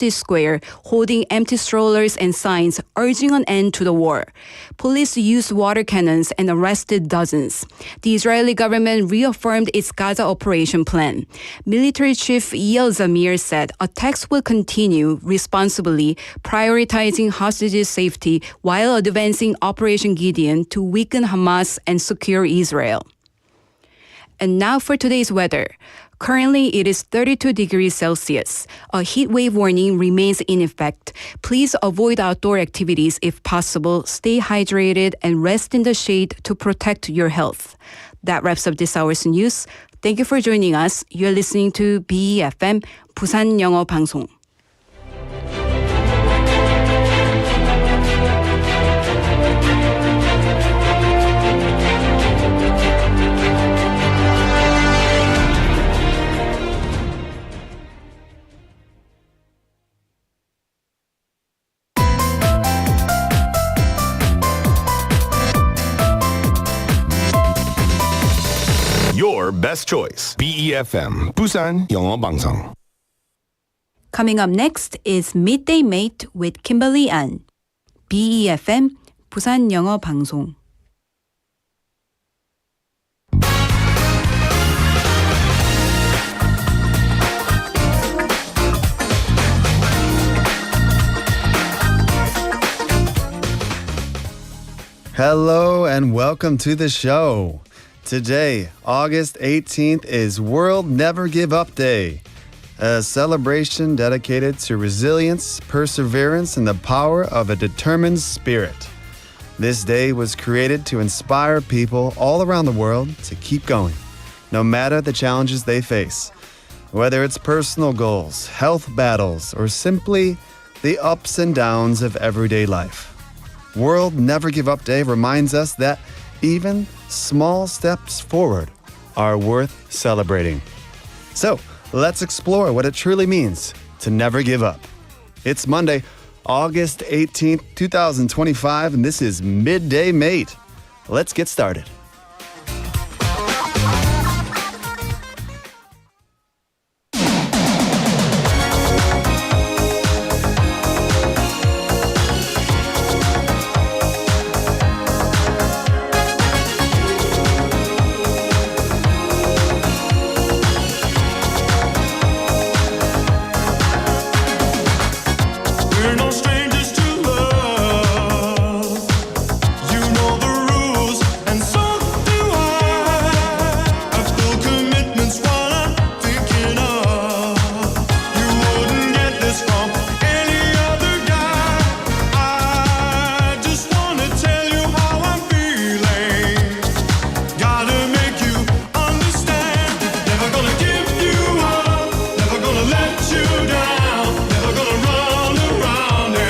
the square, holding empty strollers and signs urging an end to the war. Police used water cannons and arrested dozens. The Israeli government reaffirmed its Gaza operation plan. Military Chief Eyal Zamir said attacks will continue responsibly, prioritizing hostages' safety while advancing Operation Gideon to weaken Hamas and secure Israel. And now for today's weather. Currently, it is 32 degrees Celsius. A heat wave warning remains in effect. Please avoid outdoor activities if possible, stay hydrated, and rest in the shade to protect your health. That wraps up this hour's news. Thank you for joining us. You're listening to BEFM, 부산영어방송. Your best choice. BEFM, 부산영어방송. Coming up next is Midday Mate with Kimberly An. BEFM, 부산영어방송. Hello and welcome to the show. Today, August 18th, is World Never Give Up Day, a celebration dedicated to resilience, perseverance, and the power of a determined spirit. This day was created to inspire people all around the world to keep going, no matter the challenges they face. Whether it's personal goals, health battles, or simply the ups and downs of everyday life. World Never Give Up Day reminds us that even small steps forward are worth celebrating. So, let's explore what it truly means to never give up. It's Monday, August 18th, 2025, and this is Midday Mate. Let's get started. We're no strangers to love. You know the rules, and so do I. I feel commitment's what I'm thinking of. You wouldn't get this from any other guy. I just wanna tell you how I'm feeling. Gotta make you understand. Never gonna give you up. Never gonna let you down. Never gonna run around and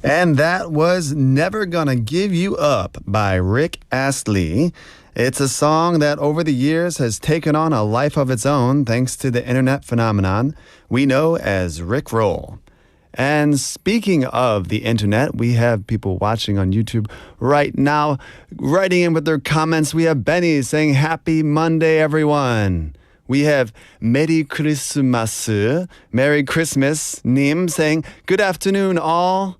And that was Never Gonna Give You Up by Rick Astley. It's a song that over the years has taken on a life of its own thanks to the internet phenomenon we know as Rickroll. And speaking of the internet, we have people watching on YouTube right now, writing in with their comments. We have Benny saying, Happy Monday, everyone. We have Merry Christmas, Merry Christmas, Nim saying, Good afternoon, all.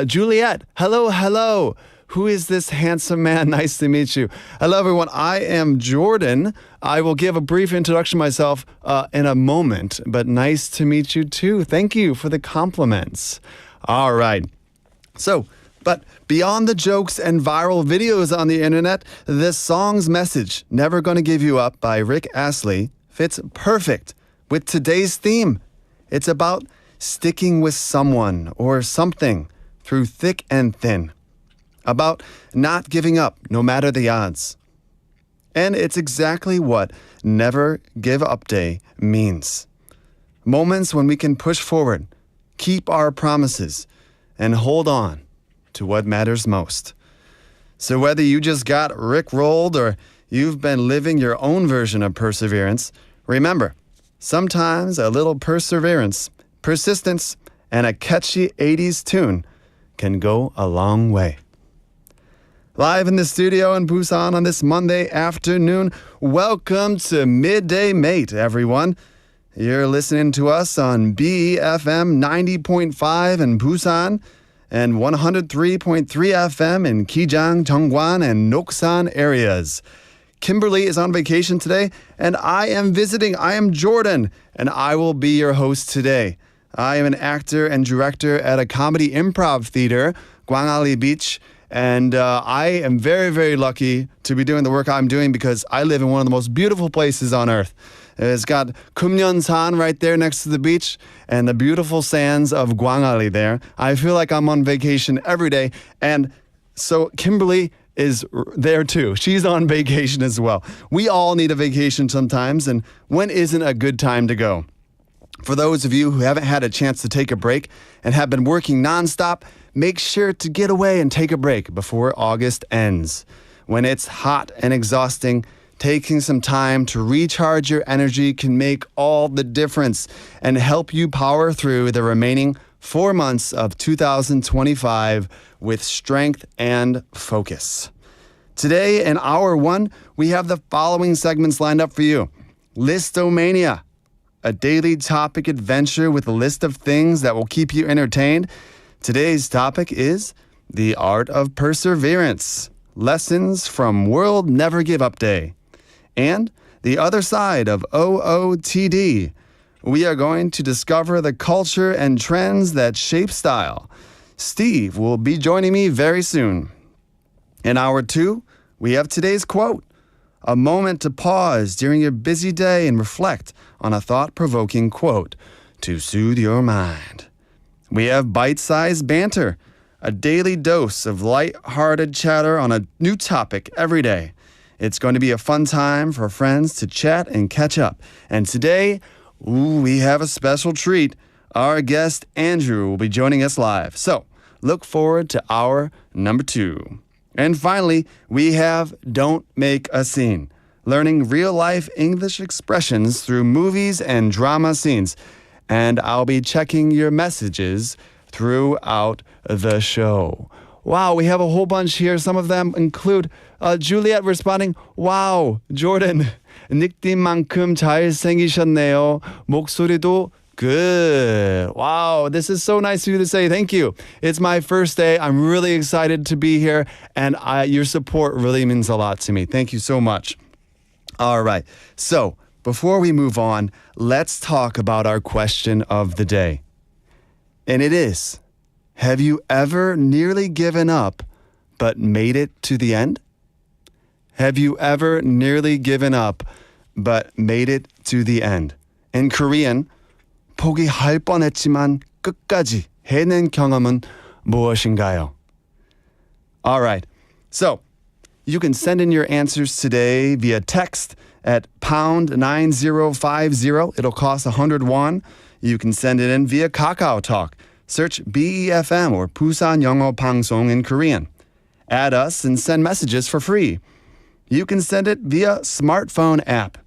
Juliet, hello. Who is this handsome man? Nice to meet you. Hello, everyone. I am Jordan. I will give a brief introduction myself in a moment, but nice to meet you too. Thank you for the compliments. All right. But beyond the jokes and viral videos on the internet, this song's message, Never Gonna Give You Up by Rick Astley, fits perfect with today's theme. It's about sticking with someone or something through thick and thin. About not giving up no matter the odds. And it's exactly what Never Give Up Day means. Moments when we can push forward, keep our promises, and hold on to what matters most. So whether you just got rickrolled or you've been living your own version of perseverance, remember, sometimes a little perseverance, persistence, and a catchy 80s tune can go a long way. Live in the studio in Busan on this Monday afternoon, welcome to Midday Mate, everyone. You're listening to us on BFM 90.5 in Busan and 103.3 FM in Kijang, Jeongwan, and Noksan areas. Kimberly is on vacation today, and I am visiting. I am Jordan, and I will be your host today. I am an actor and director at a comedy improv theater, Gwangali Beach, and I am very, very lucky to be doing the work I'm doing because I live in one of the most beautiful places on earth. It's got Kumyeonsan right there next to the beach and the beautiful sands of Gwangali there. I feel like I'm on vacation every day. And so Kimberly is there too. She's on vacation as well. We all need a vacation sometimes, and when isn't a good time to go? For those of you who haven't had a chance to take a break and have been working nonstop, make sure to get away and take a break before August ends. When it's hot and exhausting, taking some time to recharge your energy can make all the difference and help you power through the remaining 4 months of 2025 with strength and focus. Today in hour 1, we have the following segments lined up for you. Listomania, a daily topic adventure with a list of things that will keep you entertained. Today's topic is the art of perseverance, lessons from World Never Give Up Day. And the other side of OOTD, we are going to discover the culture and trends that shape style. Steve will be joining me very soon. In hour 2, we have today's quote, a moment to pause during your busy day and reflect on a thought-provoking quote to soothe your mind. We have Byte-Size Banter, a daily dose of light-hearted chatter on a new topic every day. It's going to be a fun time for friends to chat and catch up. And today, we have a special treat. Our guest, Andrew, will be joining us live. So, look forward to hour number 2. And finally, we have Don't Make a Scene, learning real-life English expressions through movies and drama scenes. And I'll be checking your messages throughout the show. Wow, we have a whole bunch here. Some of them include Juliet responding, wow, Jordan, 닉님만큼 잘생기셨네요. 목소리도 good. Wow, this is so nice of you to say. Thank you. It's my first day. I'm really excited to be here, and your support really means a lot to me. Thank you so much. All right, so before we move on, let's talk about our question of the day. And it is, have you ever nearly given up but made it to the end? Have you ever nearly given up but made it to the end? In Korean, 포기할 뻔했지만 끝까지 해낸 경험은 무엇인가요? All right, so you can send in your answers today via text at pound 9050. It'll cost 100 won. You can send it in via Kakao Talk. Search BEFM or 부산영어방송 in Korean. Add us and send messages for free. You can send it via smartphone app.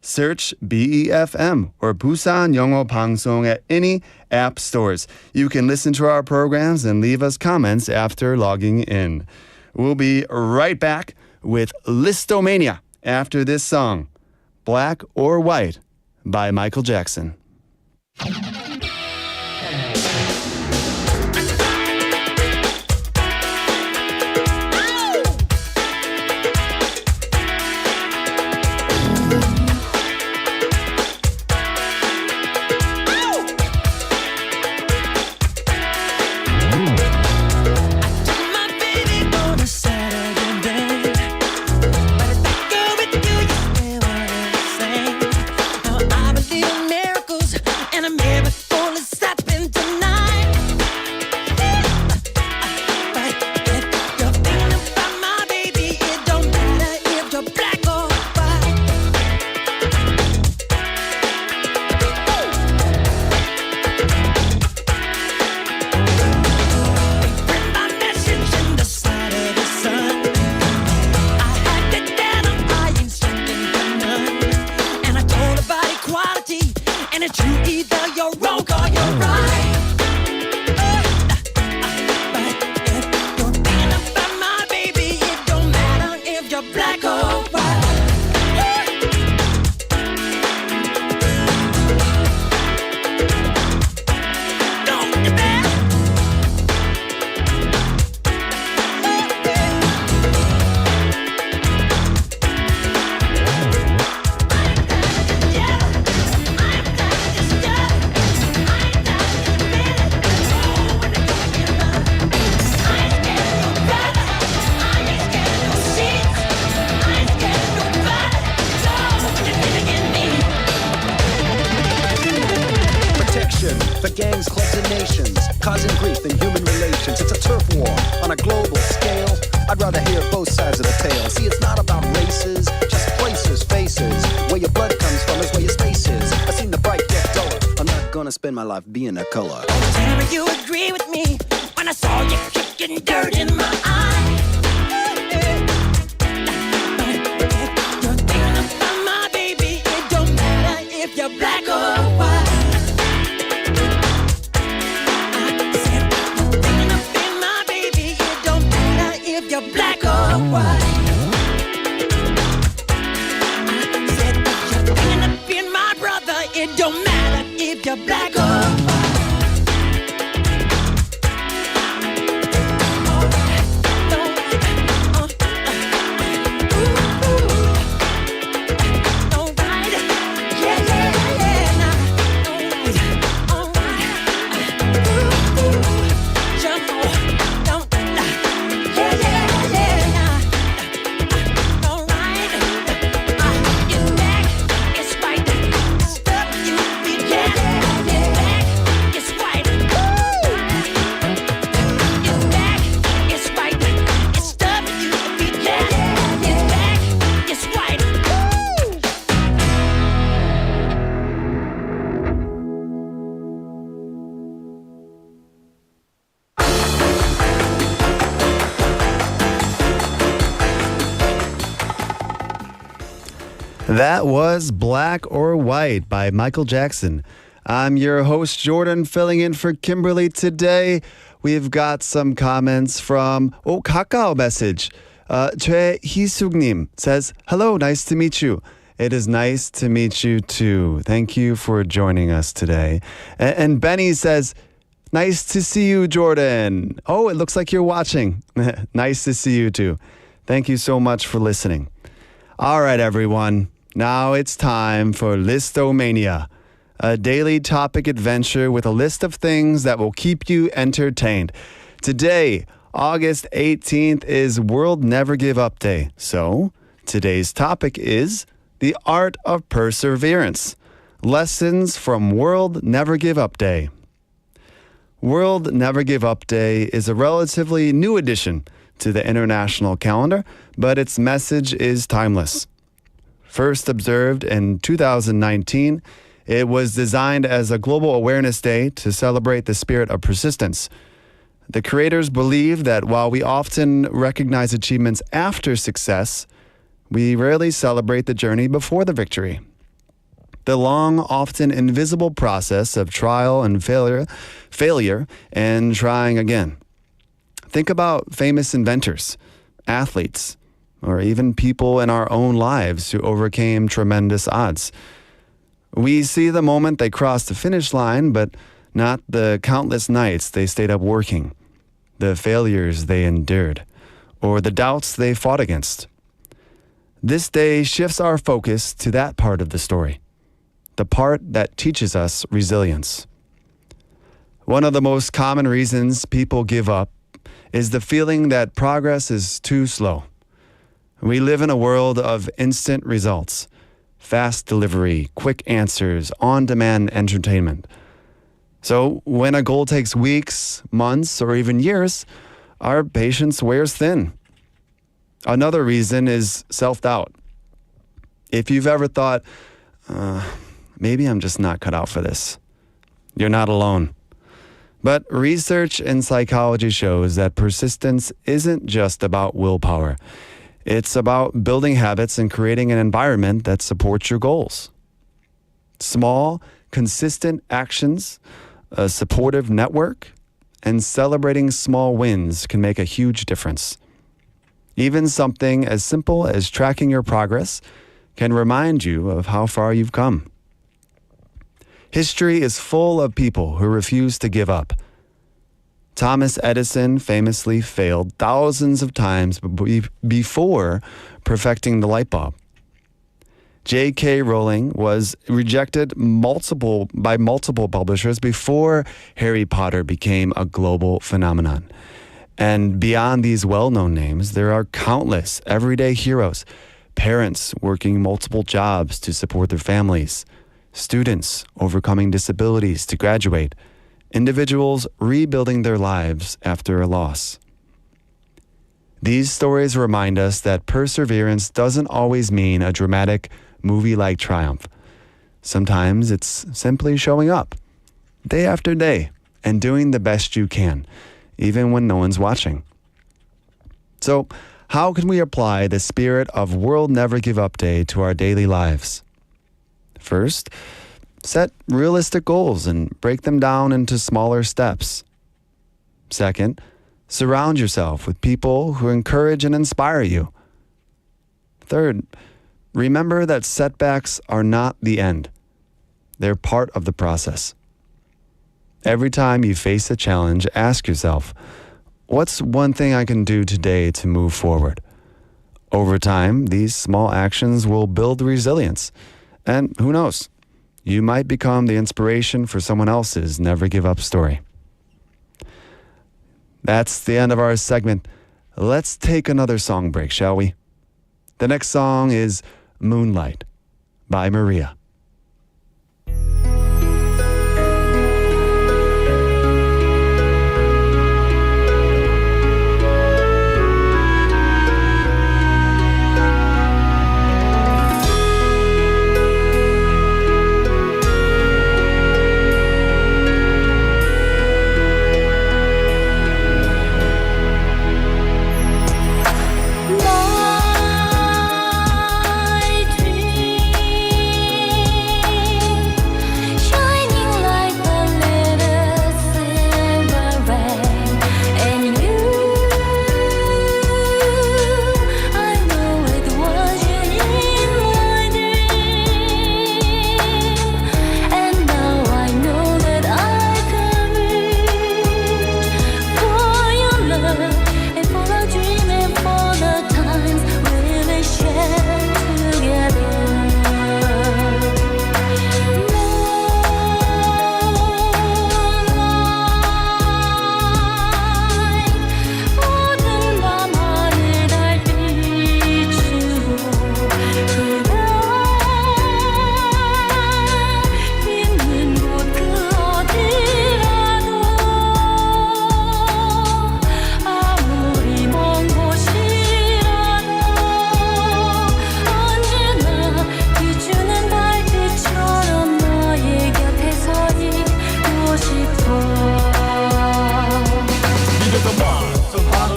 Search BEFM or 부산영어방송 at any app stores. You can listen to our programs and leave us comments after logging in. We'll be right back with Listomania after this song, Black or White by Michael Jackson. For gangs, clubs, and nations, causing grief in human relations. It's a turf war on a global scale. I'd rather hear both sides of the tale. See, it's not about races, just places, faces. Where your blood comes from is where your space is. I've seen the bright get duller. I'm not gonna spend my life being a color. Tell me you agree with me when I saw you kicking dirt in my eye. You're thinking about my baby. It don't matter if you're black or white. You're black or white. I said that you're thinking of being my brother. It don't matter if you're black or white. That was Black or White by Michael Jackson. I'm your host, Jordan, filling in for Kimberly today. We've got some comments from, Kakao message. 최희숙님 says, hello, nice to meet you. It is nice to meet you too. Thank you for joining us today. And Benny says, nice to see you, Jordan. Oh, it looks like you're watching. Nice to see you too. Thank you so much for listening. All right, everyone. Now it's time for Listomania, a daily topic adventure with a list of things that will keep you entertained. Today, August 18th, is World Never Give Up Day. So, today's topic is the art of perseverance. Lessons from World Never Give Up Day. World Never Give Up Day is a relatively new addition to the international calendar, but its message is timeless. First observed in 2019, It was designed as a global awareness day to celebrate the spirit of persistence. The creators believe that while we often recognize achievements after success, we rarely celebrate the journey before the victory. The long, often invisible process of trial and failure, and trying again. Think about famous inventors, athletes, or even people in our own lives who overcame tremendous odds. We see the moment they crossed the finish line, but not the countless nights they stayed up working, the failures they endured, or the doubts they fought against. This day shifts our focus to that part of the story, the part that teaches us resilience. One of the most common reasons people give up is the feeling that progress is too slow. We live in a world of instant results, fast delivery, quick answers, on-demand entertainment. So when a goal takes weeks, months, or even years, our patience wears thin. Another reason is self-doubt. If you've ever thought, maybe I'm just not cut out for this, you're not alone. But research in psychology shows that persistence isn't just about willpower. It's about building habits and creating an environment that supports your goals. Small, consistent actions, a supportive network, and celebrating small wins can make a huge difference. Even something as simple as tracking your progress can remind you of how far you've come. History is full of people who refuse to give up. Thomas Edison famously failed thousands of times before perfecting the light bulb. J.K. Rowling was rejected by multiple publishers before Harry Potter became a global phenomenon. And beyond these well-known names, there are countless everyday heroes, parents working multiple jobs to support their families, students overcoming disabilities to graduate, individuals rebuilding their lives after a loss. These stories remind us that perseverance doesn't always mean a dramatic, movie-like triumph. Sometimes it's simply showing up, day after day, and doing the best you can, even when no one's watching. So, how can we apply the spirit of World Never Give Up Day to our daily lives? First, set realistic goals and break them down into smaller steps. Second, surround yourself with people who encourage and inspire you. Third, remember that setbacks are not the end. They're part of the process. Every time you face a challenge, ask yourself, what's one thing I can do today to move forward? Over time, these small actions will build resilience. And who knows? You might become the inspiration for someone else's never give up story. That's the end of our segment. Let's take another song break, shall we? The next song is Moonlight by Maria.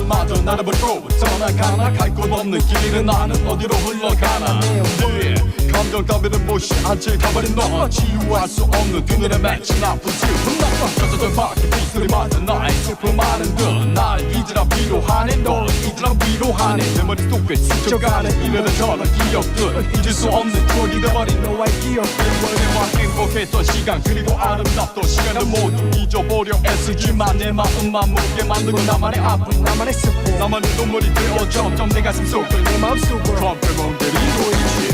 마저 나를 보고 떠나가나 갈 곳 없는 길은 나는 어디로 흘러가나 yeah. 감정 따위는 무시하지 가버린 너 치유할 수 없는 두 눈에 맺힌 아픈 슬픔 젖어들 밖에 빗소리 맞아 나의 슬픔 아는 듯날 잊으라 위로하네 널 잊으라 위로하네 내 머릿속에 스쳐가는 이면은 저런 기억들 잊을 수 없는 추억이 돼버린 너와의 기억들 원래와 행복했던 시간 그리고 아름답던 시간을 모두 잊어버려 애쓰지만 내 마음만 무게 만들고 나만의 아픔 나만의 슬픔 나만의 눈물이 되어 점점 내 가슴 속을 내 마음속을 컴퓨터 멍들이 보이지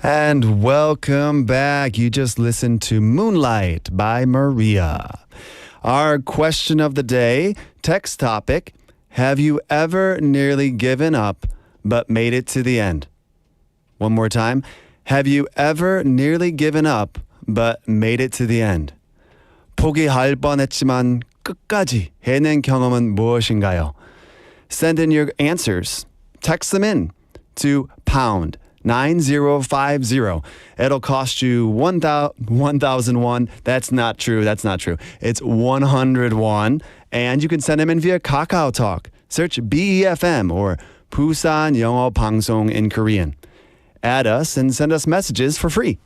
And welcome back. You just listened to Moonlight by Maria. Our question of the day, text topic, have you ever nearly given up but made it to the end? One more time. Have you ever nearly given up but made it to the end? 포기할 뻔했지만 끝까지 해낸 경험은 무엇인가요? Send in your answers. Text them in to pound 9050. It'll cost you 1,001. That's not true. That's not true. It's 101. And you can send them in via Kakao Talk. Search BEFM or Busan 영어방송 in Korean. Add us and send us messages for free.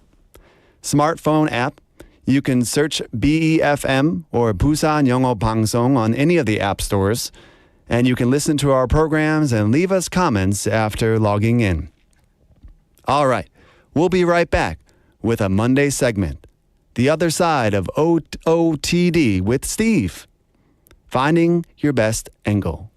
Smartphone app. You can search BEFM or Busan 영어방송 on any of the app stores. And you can listen to our programs and leave us comments after logging in. All right, we'll be right back with a Monday segment. The other side of OOTD with Steve. Finding your best angle.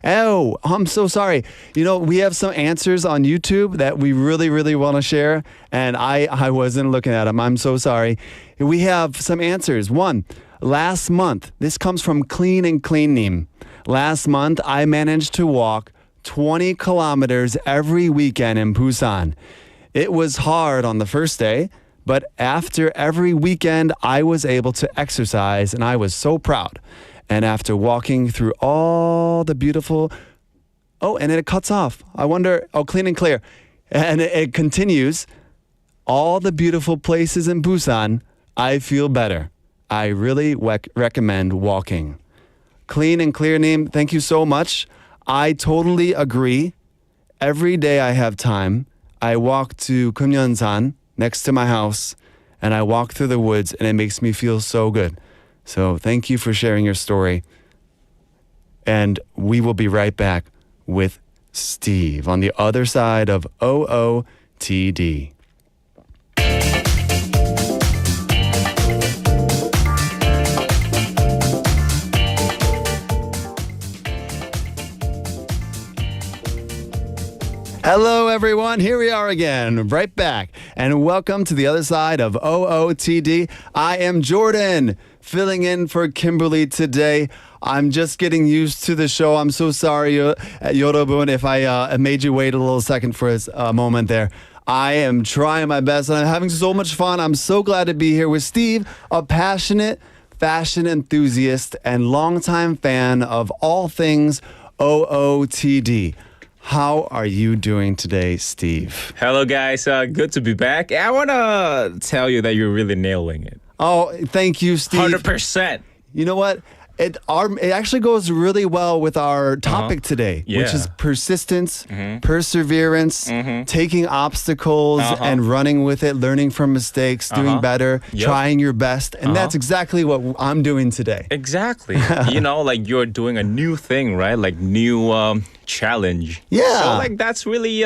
Oh, I'm so sorry. You know, we have some answers on YouTube that we really, really want to share, and I wasn't looking at them. I'm so sorry. We have some answers. One, last month, this comes from Clean and Cleanim. Last month, I managed to walk 20 kilometers every weekend in Busan. It was hard on the first day, but after every weekend, I was able to exercise, and I was so proud. And after walking through all the beautiful... Oh, and then it cuts off. I wonder... Oh, Clean and Clear. And it continues. All the beautiful places in Busan, I feel better. I really recommend walking. Clean and Clear name, thank you so much. I totally agree. Every day I have time, I walk to Kumyeonsan next to my house, and I walk through the woods, and it makes me feel so good. So thank you for sharing your story. And we will be right back with Steve on the other side of OOTD. Hello, everyone. Here we are again, right back. And welcome to the other side of OOTD. I am Jordan, filling in for Kimberly today. I'm just getting used to the show. I'm so sorry, 여러분, if I made you wait a little second for a moment there. I am trying my best and I'm having so much fun. I'm so glad to be here with Steve, a passionate fashion enthusiast and longtime fan of all things OOTD. How are you doing today, Steve? Hello, guys. Good to be back. I want to tell you that you're really nailing it. Oh, thank you, Steve. 100%. You know what? It actually goes really well with our topic today, which Yeah. is persistence, perseverance, taking obstacles and running with it, learning from mistakes, doing better, Yep. trying your best. And that's exactly what I'm doing today. Exactly. Like you're doing a new thing, right? Like new challenge. Yeah. So like that's really,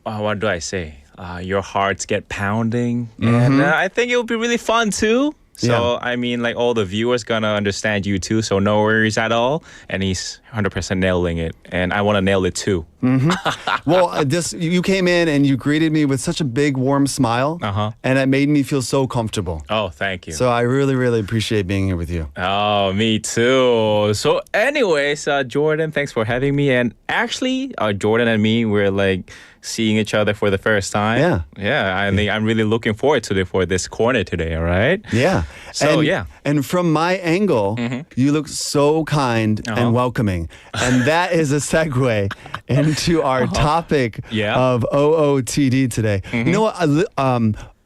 what do I say? Your hearts get pounding. And I think it would be really fun too. So, Yeah. I mean, like all the viewers gonna understand you too. So no worries at all. And he's 100% nailing it. And I want to nail it too. Well, you came in and you greeted me with such a big, warm smile. And it made me feel so comfortable. Oh, thank you. So I really, really appreciate being here with you. Oh, me too. So anyways, Jordan, thanks for having me. And actually, Jordan and me, we're like seeing each other for the first time. Yeah. Yeah, I think I'm really looking forward to for this corner today, all right? Yeah. So, and, yeah. And from my angle, you look so kind and welcoming. And that is a segue into our topic Yeah. of OOTD today. You know what?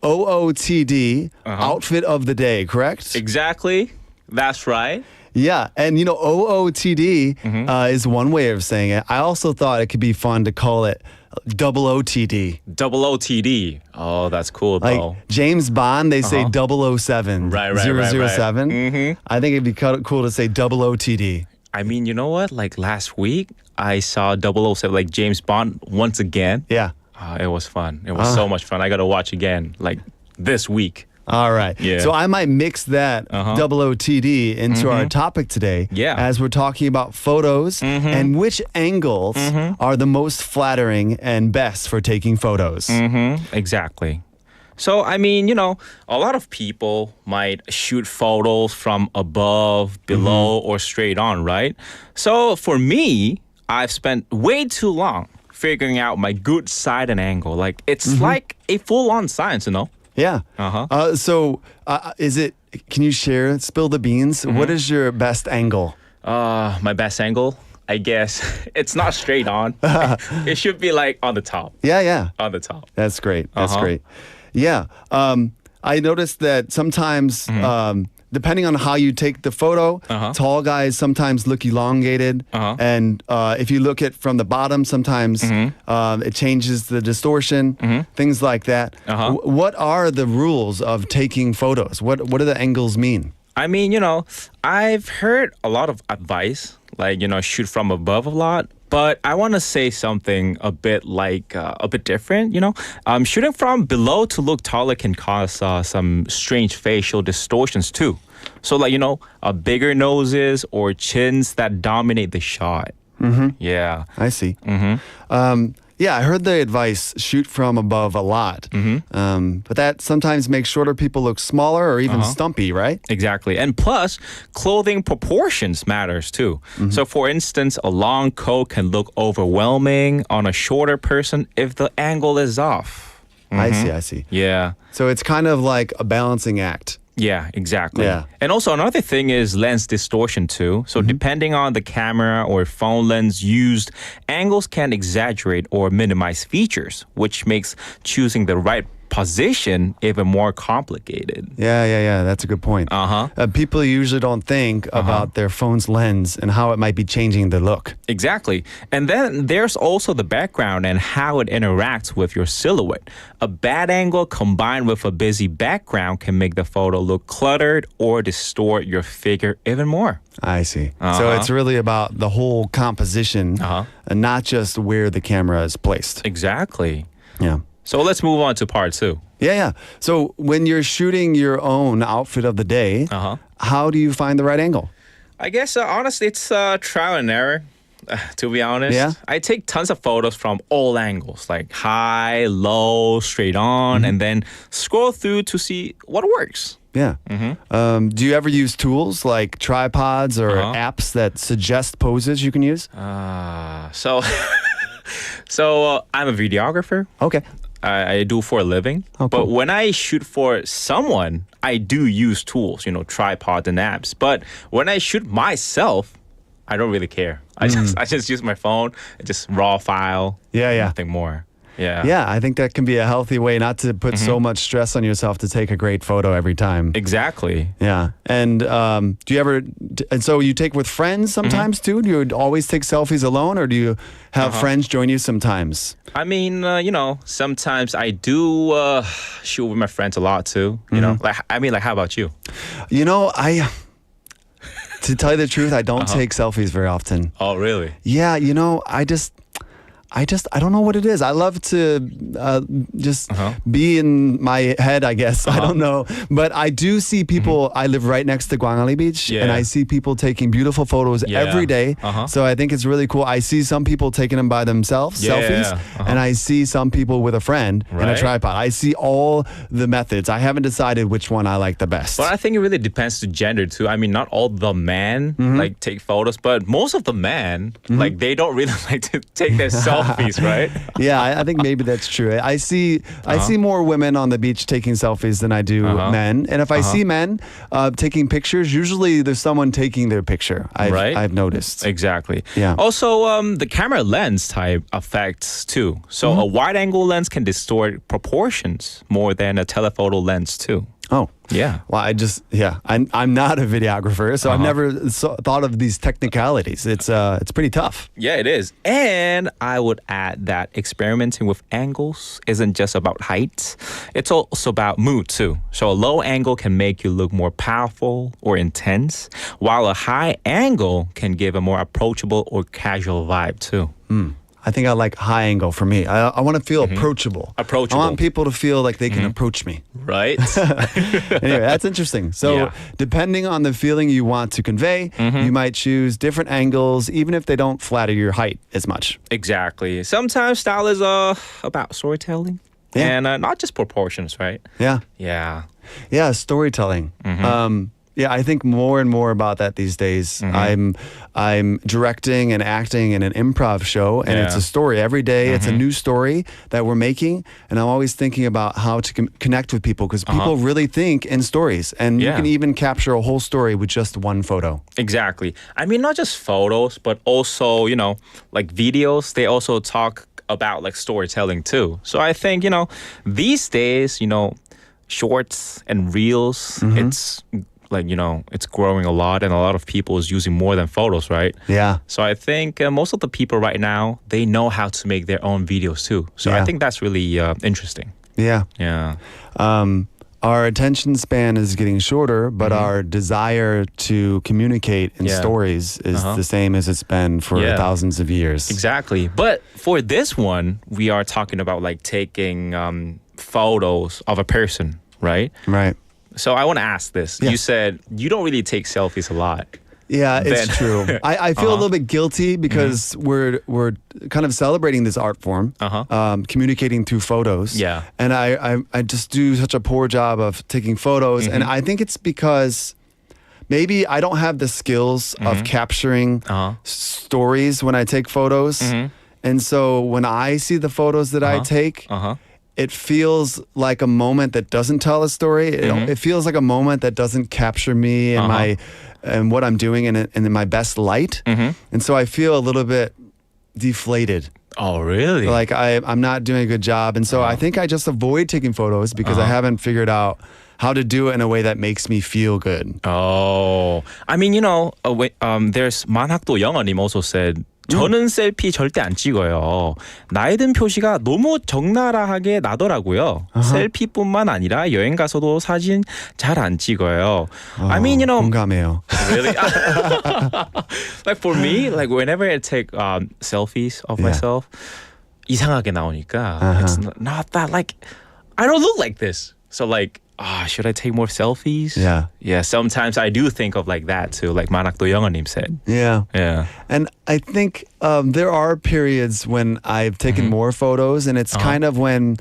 OOTD, outfit of the day, correct? Exactly. That's right. Yeah. And OOTD is one way of saying it. I also thought it could be fun to call it double OTD. Double OTD. Oh, that's cool, Like though. James Bond, they say 007. Right. 007. I think it'd be cool to say double OTD. I mean, you know what? Like last week, I saw 007, like James Bond once again. Yeah. It was fun. It was so much fun. I got to watch again, like this week. All right. Yeah. So I might mix that double OTD into our topic today. Yeah. As we're talking about photos and which angles are the most flattering and best for taking photos. Exactly. So, I mean, a lot of people might shoot photos from above, below, or straight on, right? So, for me, I've spent way too long figuring out my good side and angle. Like, it's like a full-on science, Yeah. So can you spill the beans? What is your best angle? My best angle, I guess, it's not straight on. It should be, like, on the top. Yeah. On the top. That's great. That's great. Yeah. I noticed that sometimes, depending on how you take the photo, tall guys sometimes look elongated. And if you look at from the bottom, sometimes it changes the distortion, things like that. What are the rules of taking photos? What do the angles mean? I mean, I've heard a lot of advice, like, shoot from above a lot. But I want to say something a bit different, Shooting from below to look taller can cause some strange facial distortions too. So bigger noses or chins that dominate the shot. Yeah. I see. Yeah, I heard the advice, shoot from above a lot. But that sometimes makes shorter people look smaller or even stumpy, right? Exactly. And plus, clothing proportions matters too. So for instance, a long coat can look overwhelming on a shorter person if the angle is off. I see. Yeah. So it's kind of like a balancing act. Yeah, exactly. Yeah. And also another thing is lens distortion too. So depending on the camera or phone lens used, angles can exaggerate or minimize features, which makes choosing the right position even more complicated. Yeah. That's a good point. People usually don't think about their phone's lens and how it might be changing the look. Exactly. And then there's also the background and how it interacts with your silhouette. A bad angle combined with a busy background can make the photo look cluttered or distort your figure even more. I see. So it's really about the whole composition and not just where the camera is placed. Exactly. Yeah. So let's move on to part two. Yeah. So when you're shooting your own outfit of the day, how do you find the right angle? I guess, honestly, it's trial and error, to be honest. Yeah? I take tons of photos from all angles, like high, low, straight on, and then scroll through to see what works. Yeah. Do you ever use tools like tripods or apps that suggest poses you can use? So I'm a videographer. Okay. I do for a living. Oh, But cool. when I shoot for someone, I do use tools, tripods and apps. But when I shoot myself, I don't really care. I just use my phone, just raw file. Yeah. Nothing more. Yeah. Yeah, I think that can be a healthy way not to put so much stress on yourself to take a great photo every time. Exactly. Yeah. And do you ever, and so you take with friends sometimes too? Do you always take selfies alone or do you have friends join you sometimes? I mean, sometimes I do shoot with my friends a lot too. How about you? To tell you the truth, I don't take selfies very often. Oh, really? Yeah, I don't know what it is. I love to just be in my head, I guess. I don't know. But I do see people, I live right next to Gwangali Beach, and I see people taking beautiful photos every day. So I think it's really cool. I see some people taking them by themselves, selfies, and I see some people with a friend and a tripod. I see all the methods. I haven't decided which one I like the best. But I think it really depends to gender too. I mean, not all the men take photos, but most of the men, they don't really like to take their selfies, right? Yeah, I think maybe that's true. I see more women on the beach taking selfies than I do men. And if I see men taking pictures, usually there's someone taking their picture. I've noticed. Exactly. Yeah. Also, the camera lens type affects too. So a wide angle lens can distort proportions more than a telephoto lens too. Oh. Yeah. Well, I'm not a videographer, so I've never thought of these technicalities. It's pretty tough. Yeah, it is. And I would add that experimenting with angles isn't just about height. It's also about mood too. So a low angle can make you look more powerful or intense, while a high angle can give a more approachable or casual vibe too. I think I like high angle for me. I want to feel approachable. Approachable. I want people to feel like they can approach me. Right? Anyway, that's interesting. So depending on the feeling you want to convey, you might choose different angles, even if they don't flatter your height as much. Exactly. Sometimes style is about storytelling and not just proportions, right? Yeah. Yeah. Yeah, storytelling. Yeah, I think more and more about that these days. I'm directing and acting in an improv show, and it's a story every day. It's a new story that we're making, and I'm always thinking about how to connect with people because people really think in stories, and you can even capture a whole story with just one photo. Exactly. I mean, not just photos, but also, like videos. They also talk about like storytelling too. So I think, these days, shorts and reels, it's it's growing a lot, and a lot of people is using more than photos, right? Yeah. So I think most of the people right now, they know how to make their own videos too. So I think that's really interesting. Yeah. Yeah. Our attention span is getting shorter, but our desire to communicate in stories is the same as it's been for thousands of years. Exactly. But for this one, we are talking about like taking photos of a person, right? Right. So I want to ask this. Yeah. You said you don't really take selfies a lot. Yeah, it's Then- true. I feel a little bit guilty because we're kind of celebrating this art form, communicating through photos. Yeah. And I just do such a poor job of taking photos. And I think it's because maybe I don't have the skills of capturing stories when I take photos. And so when I see the photos that I take, it feels like a moment that doesn't tell a story. It feels like a moment that doesn't capture me and my and what I'm doing in my best light. And so I feel a little bit deflated. Oh, really? Like I'm not doing a good job. And so I think I just avoid taking photos because I haven't figured out how to do it in a way that makes me feel good. Oh, I mean, there's 만학도 영어님 also said, 저는 셀피 절대 안 찍어요. 나이 든 표시가 너무 적나라하게 나더라고요. 셀피뿐만 아니라 여행 가서도 사진 잘 안 찍어요. I mean, 공감해요. really? Like for me, like whenever I take selfies of myself, 이상하게 나오니까 it's not that like I don't look like this. So like, should I take more selfies? Yeah. Yeah, sometimes I do think of like that too, like 만학도 영어님 said. Yeah. Yeah. And I think there are periods when I've taken more photos, and it's kind of when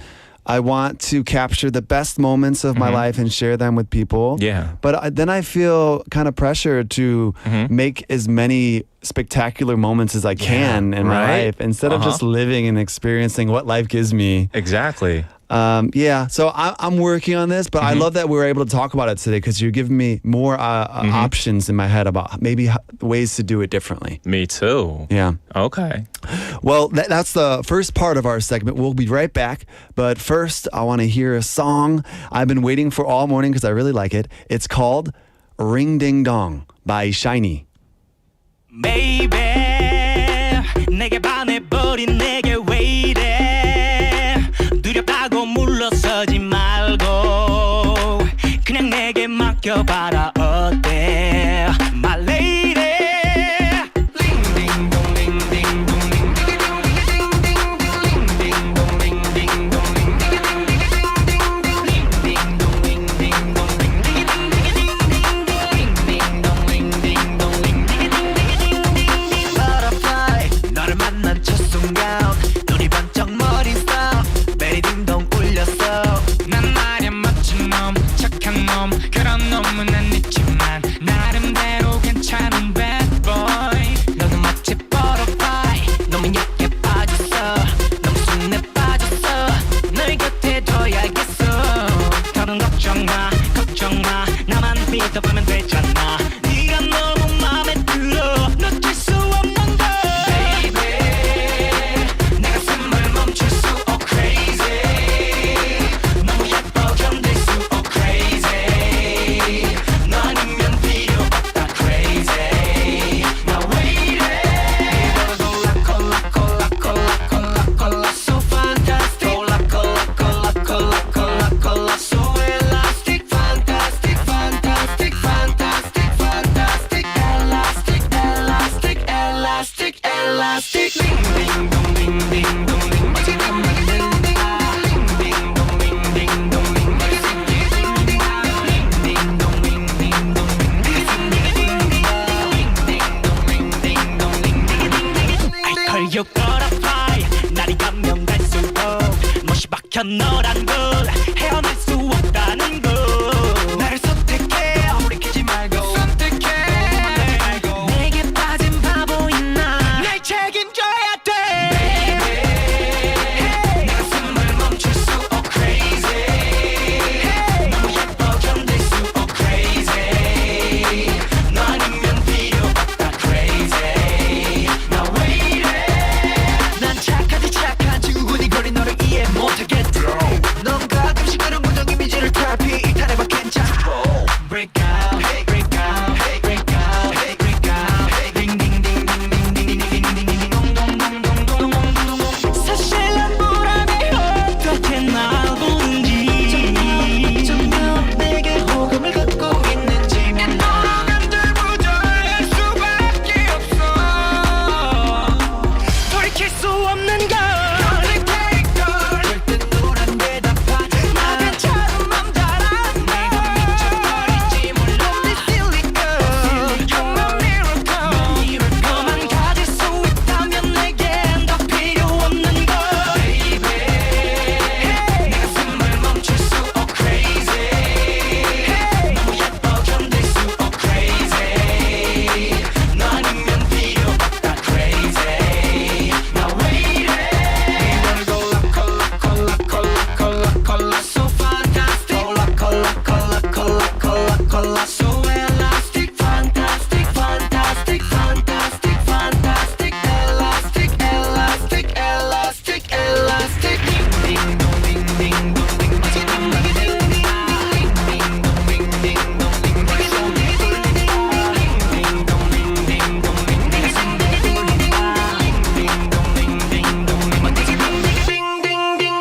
I want to capture the best moments of my life and share them with people. Yeah. But then I feel kind of pressure to make as many spectacular moments as I can in my life instead of just living and experiencing what life gives me. Exactly. Yeah, so I'm working on this, but I love that we were able to talk about it today because you're giving me more options in my head about maybe ways to do it differently. Me too. Yeah. Okay. Well, that's the first part of our segment. We'll be right back. But first, I want to hear a song I've been waiting for all morning because I really like it. It's called Ring Ding Dong by Shiny. Baby 내게 반해버린 내게 왜 이래 두렵다고 물러서지 말고 그냥 내게 맡겨봐라 어때 My lady 믿어보면 되잖아 네가 너무 맘에 들어 놓칠 수 없는 걸 Baby 내 가슴을 멈출 수 crazy 너무 예뻐 견딜 수 crazy 너 아니면 필요 없다 crazy Now wait 콜라 콜라 콜라 콜라 콜라 so fantastic 콜라 콜라 콜라 콜라 콜라 콜라 so elastic fantastic fantastic fantastic fantastic elastic elastic elastic elastic ding ding dong ding ding dong ding 마지막 만든다 ding ding dong ding ding dong ding 마지막 ding ding dong ding ding dong ding ding dong ding I call you butterfly 날이 가면 갈수록 멋이 박혀 너란 걸 헤어날 수 없다는 걸 나를 선택해 돌이키지 말고 선택해 내게 빠진 바보인 날 책임져야 돼 Baby 내 가슴을 멈출 수 crazy 너무 예뻐 견딜 수 crazy 너 아니면 필요 없다 crazy Now wait 난 착하지 착한 주군이 거리 너를 이해 못하겠어 넌 가끔씩 그런 부정 이미지를 탈피 이탈해봐 괜찮아 Break out break out break out break out Ding ding ding ding ding ding ding ding ding dong dong dong dong dong dong dong 사실 난 불안해 어떻게 날 보는지 점점 내게 호감을 갖고 있는지 너는 들부정할 수밖에 없어 돌이킬 수 없는 걸 절대 노란 대답하 나 괜찮은 맘 잘하는 내가 미쳐버릴지 몰라 Don't be silly girl You're my miracle 너만 가질 수 있다면 내겐 더 필요 없는 걸 Baby 내 가슴을 멈출 수 crazy 너무 예뻐 견딜 수 crazy 너 아니면 필요 없다 crazy Now wait 콜라 콜라 콜라 콜라 콜라 so fantastic 콜라 콜라 콜라 콜라 콜라 콜라 so elastic fantastic fantastic fantastic fantastic elastic elastic elastic elastic ding dong ding ding dong ding 마지막 딩 ding ding dong ding ding dong ding 머릿속 ding ding dong ding ding dong ding 내 가슴 ding ding dong ding dong ding ding dong ding 마지막 ding ding ding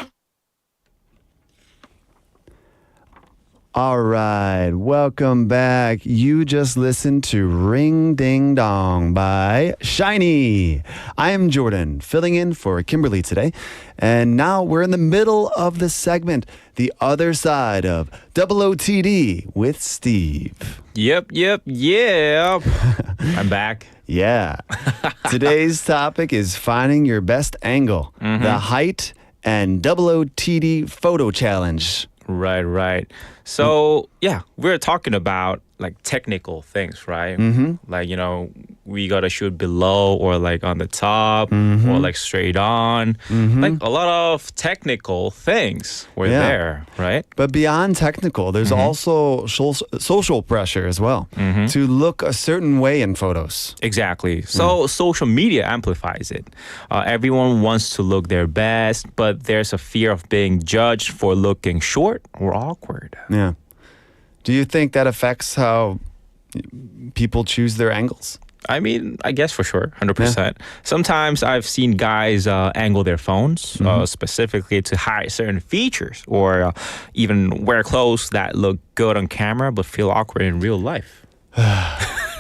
All right, welcome back. You just listened to Ring Ding Dong by Shiny. I am Jordan, filling in for Kimberly today. And now we're in the middle of the segment, the other side of OOTD with Steve. Yep. I'm back. Yeah. Today's topic is finding your best angle, the height and OOTD photo challenge. Right. So, yeah, we're talking about like technical things, right? Like, you know, we gotta shoot below or like on the top or like straight on. Like a lot of technical things were Yeah. there, right? But beyond technical, there's also social pressure as well to look a certain way in photos. Exactly. So social media amplifies it. Everyone wants to look their best, but there's a fear of being judged for looking short or awkward. Yeah. Do you think that affects how people choose their angles? I mean, I guess for sure, 100%. Sometimes I've seen guys angle their phones specifically to hide certain features or even wear clothes that look good on camera but feel awkward in real life.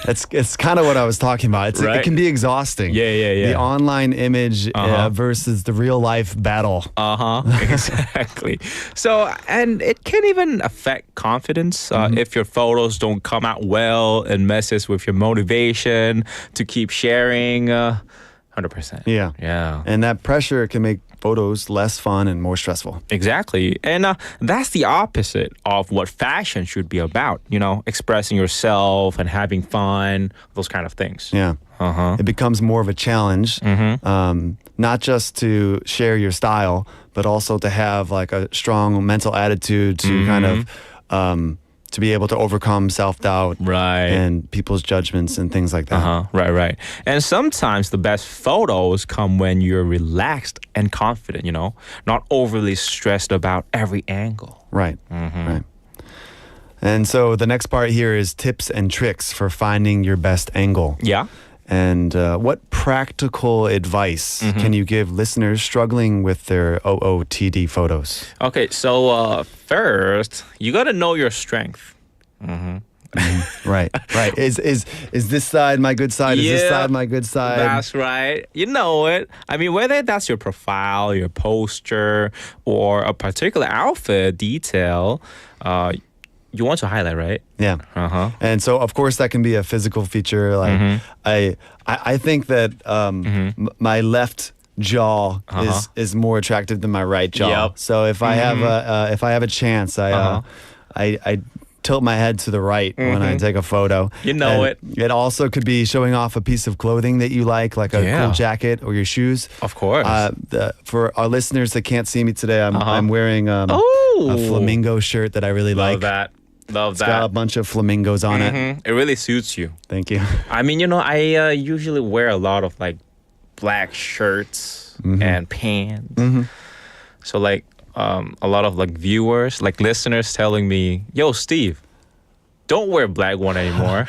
It's kind of what I was talking about. It Right. can be exhausting. Yeah. The online image versus the real life battle. Exactly. So, and it can even affect confidence if your photos don't come out well and messes with your motivation to keep sharing. 100%. Yeah. Yeah. And that pressure can make photos less fun and more stressful. Exactly. And that's the opposite of what fashion should be about, you know, expressing yourself and having fun, those kind of things. Yeah. It becomes more of a challenge, not just to share your style, but also to have like a strong mental attitude to kind of to be able to overcome self-doubt Right. and people's judgments and things like that. Right. And sometimes the best photos come when you're relaxed and confident, you know, not overly stressed about every angle. Right. Right. And so the next part here is tips and tricks for finding your best angle. Yeah. And what practical advice can you give listeners struggling with their OOTD photos? Okay, so first, you got to know your strength. Right. Is this side my good side? Is this Yeah, side my good side? That's right. You know it. I mean, whether that's your profile, your posture, or a particular outfit detail, you want to highlight, right? Yeah. And so, of course, that can be a physical feature. Like I think that my left jaw is more attractive than my right jaw. Yep. So if I have a chance, I tilt my head to the right when I take a photo. You know And it also could be showing off a piece of clothing that you like a Yeah. cool jacket or your shoes. Of course. For our listeners that can't see me today, I'm wearing a flamingo shirt that I really Love like. that. Love It's got a that. bunch of flamingos on it. It really suits you. Thank you. I mean, you know, I usually wear a lot of like black shirts and pants. So like a lot of like viewers, like listeners telling me, yo, Steve, don't wear black one anymore.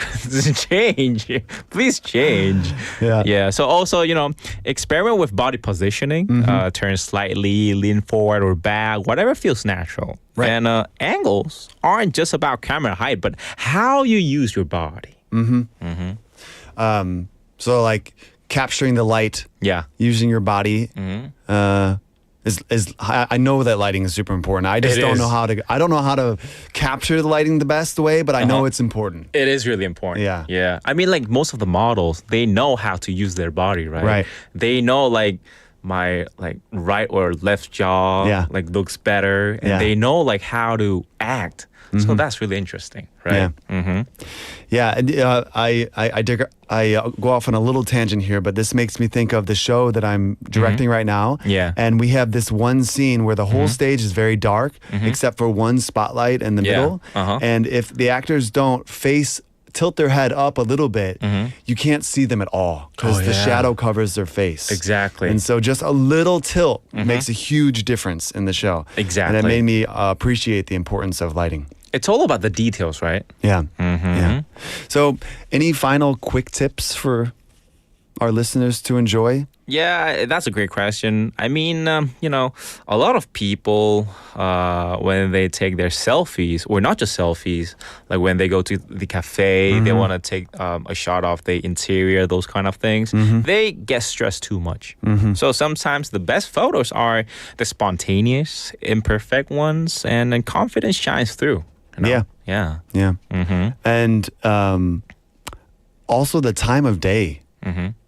Change. Please change. Yeah. So also, you know, experiment with body positioning. Turn slightly, lean forward or back, whatever feels natural. Right. And angles aren't just about camera height, but how you use your body. So like capturing the light, Yeah. using your body. I know that lighting is super important. I just It don't is. know how to capture the lighting the best way, but I know it's important. It is really important. Yeah. Yeah. I mean, like most of the models, they know how to use their body, right? Right. They know like my like right or left jaw like looks better, and Yeah. they know like how to act. So that's really interesting, right? Yeah. And, I go off on a little tangent here, but this makes me think of the show that I'm directing right now. Yeah. And we have this one scene where the whole stage is very dark, except for one spotlight in the Yeah. middle. And if the actors don't tilt their head up a little bit, you can't see them at all because the shadow covers their face. Exactly. And so just a little tilt makes a huge difference in the show. Exactly. And it made me appreciate the importance of lighting. It's all about the details, right? Yeah. Yeah. So, any final quick tips for our listeners to enjoy? Yeah, that's a great question. I mean, you know, a lot of people, when they take their selfies, or not just selfies, like when they go to the cafe, they want to take a shot of the interior, those kind of things, they get stressed too much. So sometimes the best photos are the spontaneous, imperfect ones, and then confidence shines through. You know? Yeah. Yeah. Yeah. And also the time of day.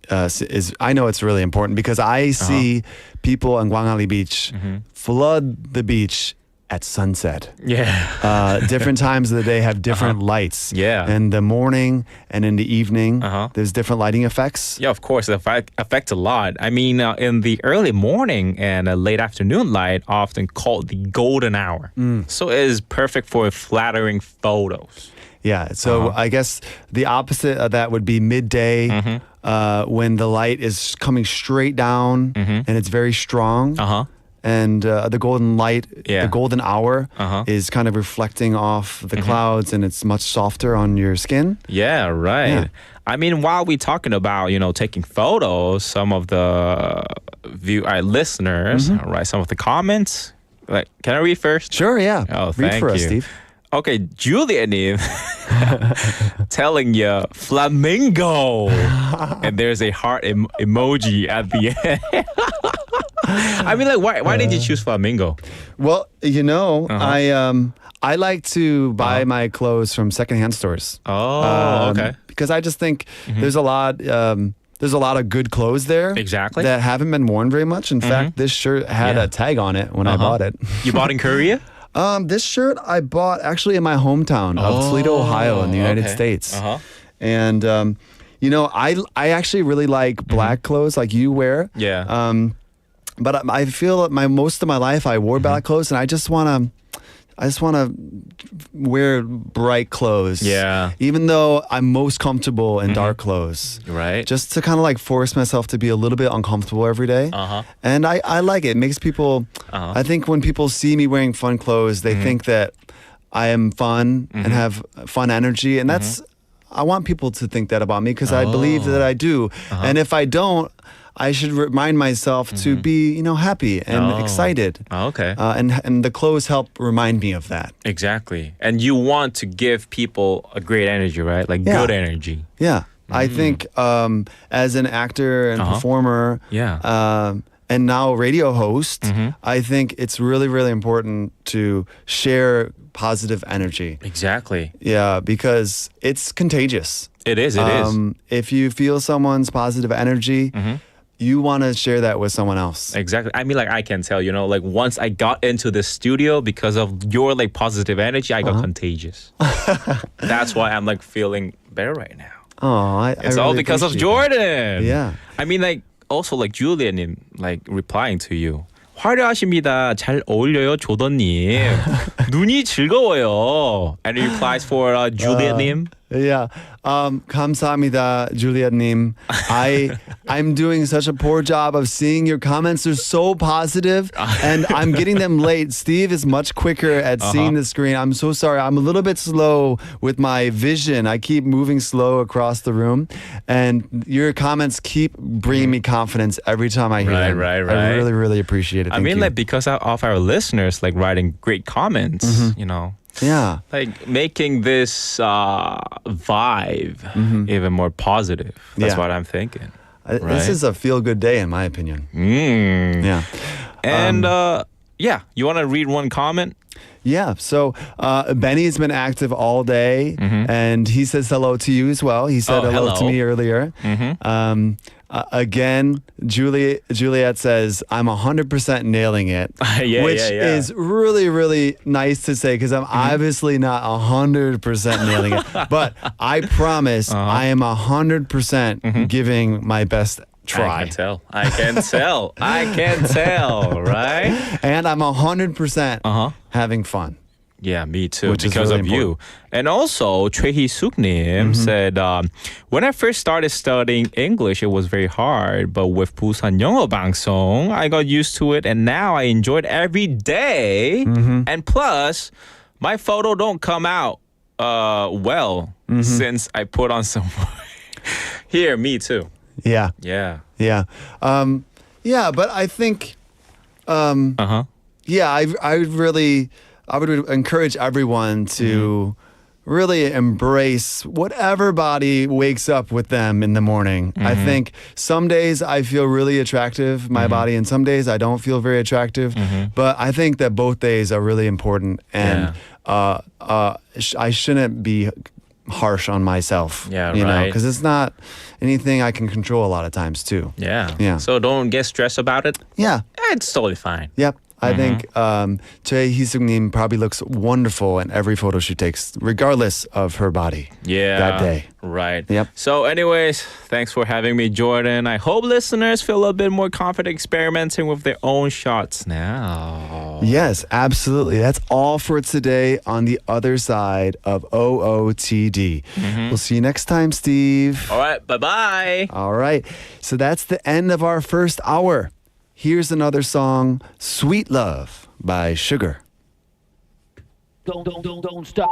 Is I know it's really important because I see people on Gwangali Beach flood the beach at sunset. Yeah. Different times of the day have different lights. Yeah. In the morning and in the evening, there's different lighting effects. Yeah, of course, it affects a lot. I mean, in the early morning and late afternoon light, often called the golden hour. So it is perfect for flattering photos. Yeah, so I guess the opposite of that would be midday, when the light is coming straight down and it's very strong. And the golden light, the golden hour is kind of reflecting off the clouds, and it's much softer on your skin. Yeah, right. Yeah. I mean, while we're talking about, taking photos, some of the listeners, right, some of the comments, like, can I read first? Sure, yeah. Oh, Read thank for us, you. Steve. Okay, Julia님 telling you flamingo, and there's a heart emoji at the end. I mean, like, why did you choose flamingo? Well, I like to buy my clothes from secondhand stores. Oh, okay. Because I just think there's a lot of good clothes there. Exactly. That haven't been worn very much. In fact, this shirt had a tag on it when I bought it. You bought in Korea? This shirt I bought actually in my hometown of Toledo, Ohio, in the United States. And I actually really like black clothes, like you wear. Yeah. But I feel that most of my life I wore black clothes, and I just want to wear bright clothes. Yeah. Even though I'm most comfortable in dark clothes. Right. Just to kind of like force myself to be a little bit uncomfortable every day. And I like it. It makes people, I think when people see me wearing fun clothes, they think that I am fun and have fun energy. And I want people to think that about me, because I believe that I do. And if I don't, I should remind myself to be, happy and excited. Okay. And the clothes help remind me of that. Exactly. And you want to give people a great energy, right? Like good energy. Yeah. I think as an actor and performer, and now radio host, I think it's really, really important to share positive energy. Exactly. Yeah, because it's contagious. It is. If you feel someone's positive energy, you want to share that with someone else. Exactly. I mean, like, I can tell, like, once I got into the studio, because of your, like, positive energy, I got contagious. That's why I'm, like, feeling better right now. Oh, it's I all really because of appreciate Jordan. Yeah. I mean, like, also, like, Julia님, like, replying to you. 화려하십니다. 잘 어울려요, 조던님. 눈이 즐거워요. Any replies for Julia님? Yeah. 감사합니다, Juliet-님. I'm doing such a poor job of seeing your comments. They're so positive, and I'm getting them late. Steve is much quicker at seeing the screen. I'm so sorry. I'm a little bit slow with my vision. I keep moving slow across the room, and your comments keep bringing me confidence every time I hear them. Right. I really, really appreciate it. I mean, you. like, because of our listeners, like, writing great comments, Yeah. like, making this vibe even more positive. That's what I'm thinking. This is a feel-good day, in my opinion. Yeah. And you want to read one comment? Yeah, so Benny's been active all day, and he says hello to you as well. He said hello to me earlier. Again, Juliet says, I'm 100% nailing it, which is really, really nice to say, because I'm obviously not 100% nailing it. But I promise I am 100% giving my best try. I can tell, right? And I'm 100% having fun. Yeah, me too, Which is because really of you. important. And also, Choi Hee-suk-nim said, when I first started studying English, it was very hard. But with 부산영어방송, I got used to it. And now I enjoy it every day. And plus, my photo don't come out well since I put on some... Here, me too. Yeah. Yeah. Yeah. But I think... Yeah, I would encourage everyone to really embrace whatever body wakes up with them in the morning. I think some days I feel really attractive, my body, and some days I don't feel very attractive. But I think that both days are really important, and I shouldn't be harsh on myself. Yeah, you know, right. because it's not anything I can control a lot of times too. Yeah. Yeah. So don't get stressed about it. Yeah. It's totally fine. Yep. I think Choi Hee-sung-nim probably looks wonderful in every photo she takes, regardless of her body that day. Right. Yep. So anyways, thanks for having me, Jordan. I hope listeners feel a bit more confident experimenting with their own shots now. Yes, absolutely. That's all for today on the other side of OOTD. We'll see you next time, Steve. All right. Bye-bye. All right. So that's the end of our first hour. Here's another song, Sweet Love by Sugar. Don't stop.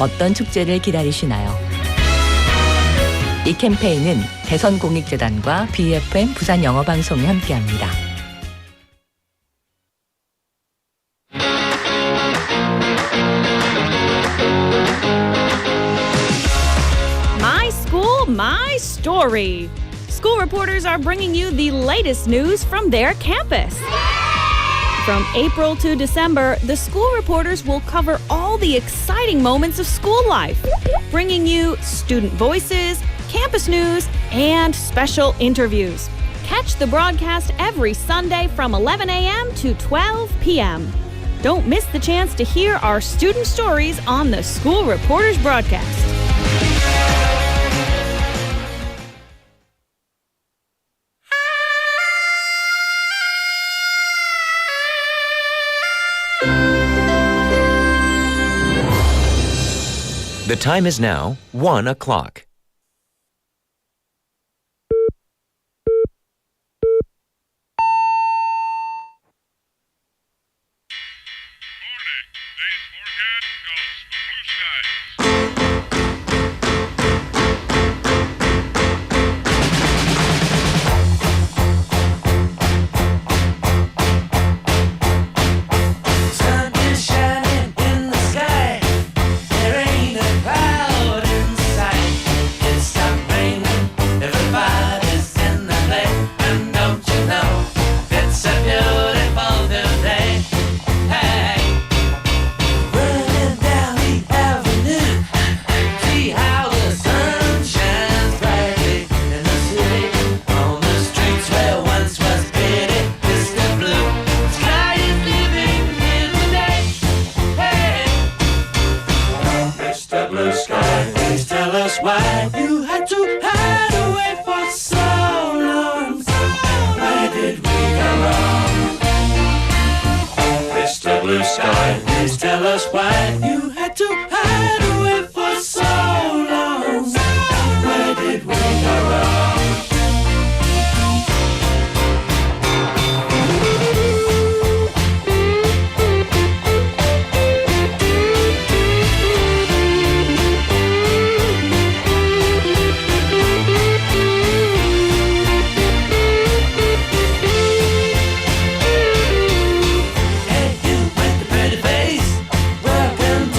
어떤 축제를 기다리시나요? 이 캠페인은 대선공익재단과 BFM 부산영어방송이 함께합니다. My school, my story. School reporters are bringing you the latest news from their campus. From April to December, the school reporters will cover all the exciting moments of school life, bringing you student voices, campus news, and special interviews. Catch the broadcast every Sunday from 11 a.m. to 12 p.m. Don't miss the chance to hear our student stories on the School Reporters broadcast. The time is now 1 o'clock. Sun is shining in the sky. There ain't a cloud in sight. It's stopped raining. Everybody's in the play. And don't you know, it's a beautiful new day. Hey, running down the avenue. See how the sun shines brightly in the city. On the streets where once was pity, distant blue. Sky is living in the day. Hey, Mr. Blue Sky, please tell us why you had to hide away for so long. Where did we go wrong? Mr. Blue Sky, please tell us why you had to hide away for so long. Where did we go wrong? Hey, you with the pretty face, welcome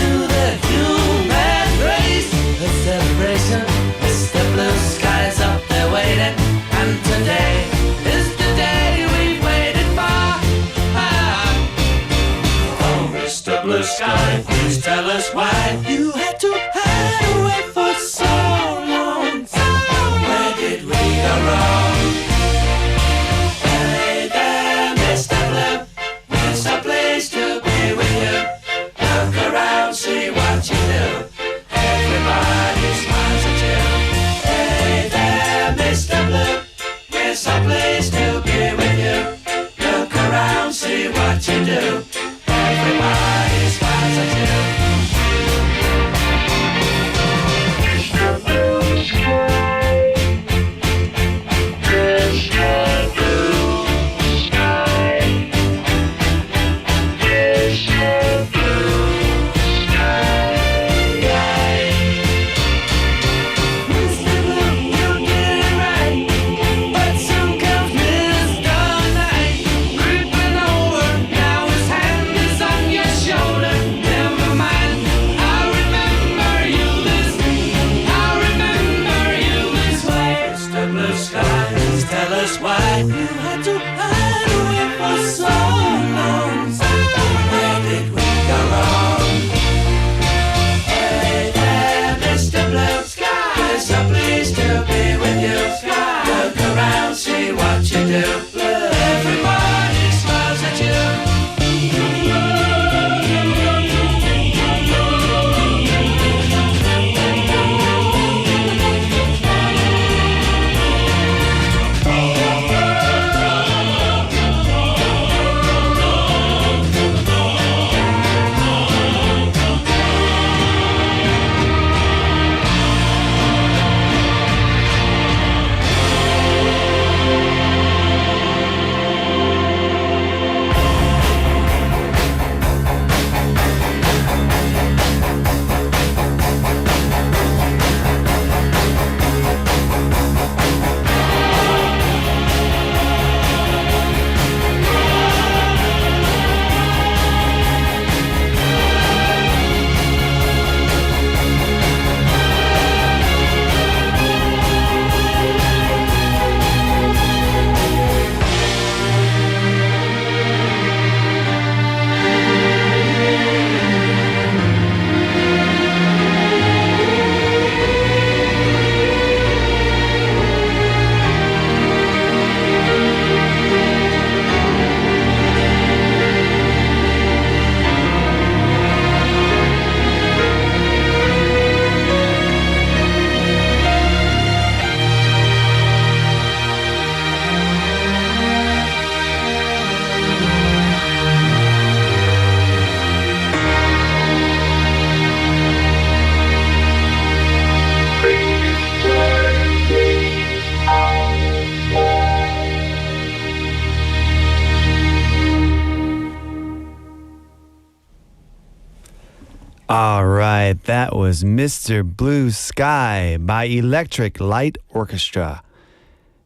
right, that was Mr. Blue Sky by Electric Light Orchestra.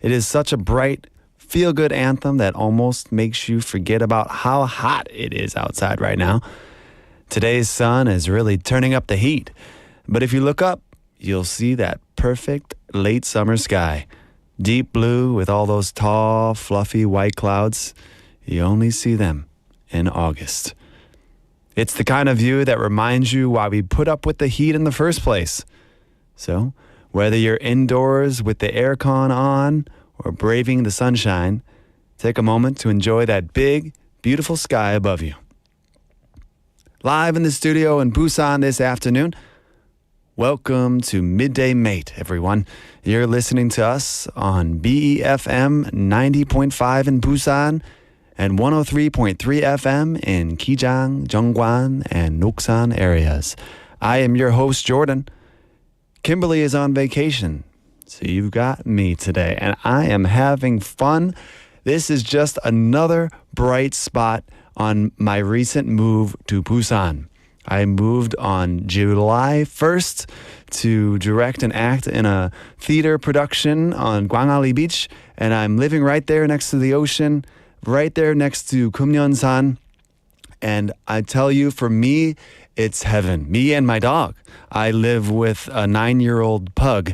It is such a bright, feel-good anthem that almost makes you forget about how hot it is outside right now. Today's sun is really turning up the heat, but if you look up, you'll see that perfect late summer sky. Deep blue with all those tall, fluffy white clouds. You only see them in August. It's the kind of view that reminds you why we put up with the heat in the first place. So, whether you're indoors with the aircon on or braving the sunshine, take a moment to enjoy that big, beautiful sky above you. Live in the studio in Busan this afternoon, welcome to Midday Mate, everyone. You're listening to us on BEFM 90.5 in Busan and 103.3 FM in Kijang, Jeongwan, and Noksan areas. I am your host, Jordan. Kimberly is on vacation, so you've got me today, and I am having fun. This is just another bright spot on my recent move to Busan. I moved on July 1st to direct and act in a theater production on Gwangali Beach, and I'm living right there next to the ocean, right there next to Kumyeonsan. And I tell you, for me, it's heaven. Me and my dog. I live with a 9-year-old pug.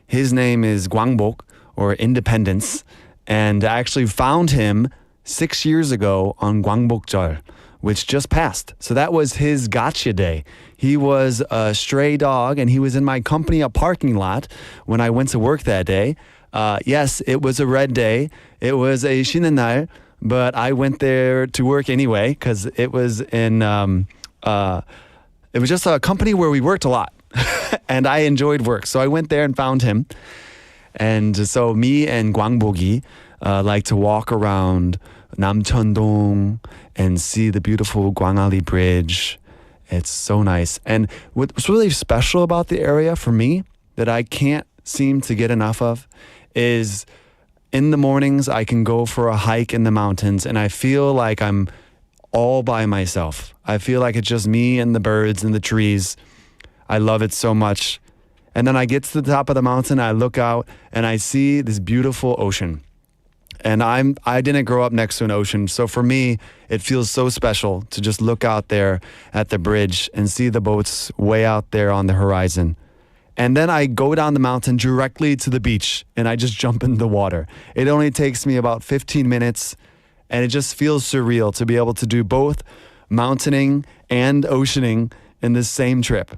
His name is Gwangbok, or Independence, and I actually found him 6 years ago on Gwangbokjeol, which just passed. So that was his gotcha day. He was a stray dog, and he was in my company, a parking lot, when I went to work that day. Yes, it was a red day. It was a 쉬는 날, but I went there to work anyway because it was in it was just a company where we worked a lot, and I enjoyed work. So I went there and found him. And so me and Gwangbogi like to walk around Namcheondong and see the beautiful Gwangali Bridge. It's so nice. And what's really special about the area for me that I can't seem to get enough of is in the mornings I can go for a hike in the mountains and I feel like I'm all by myself. I feel like it's just me and the birds and the trees. I love it so much. And then I get to the top of the mountain, I look out and I see this beautiful ocean. And I didn't grow up next to an ocean, so for me, it feels so special to just look out there at the bridge and see the boats way out there on the horizon. And then I go down the mountain directly to the beach and I just jump in the water. It only takes me about 15 minutes and it just feels surreal to be able to do both mountaining and oceaning in the same trip.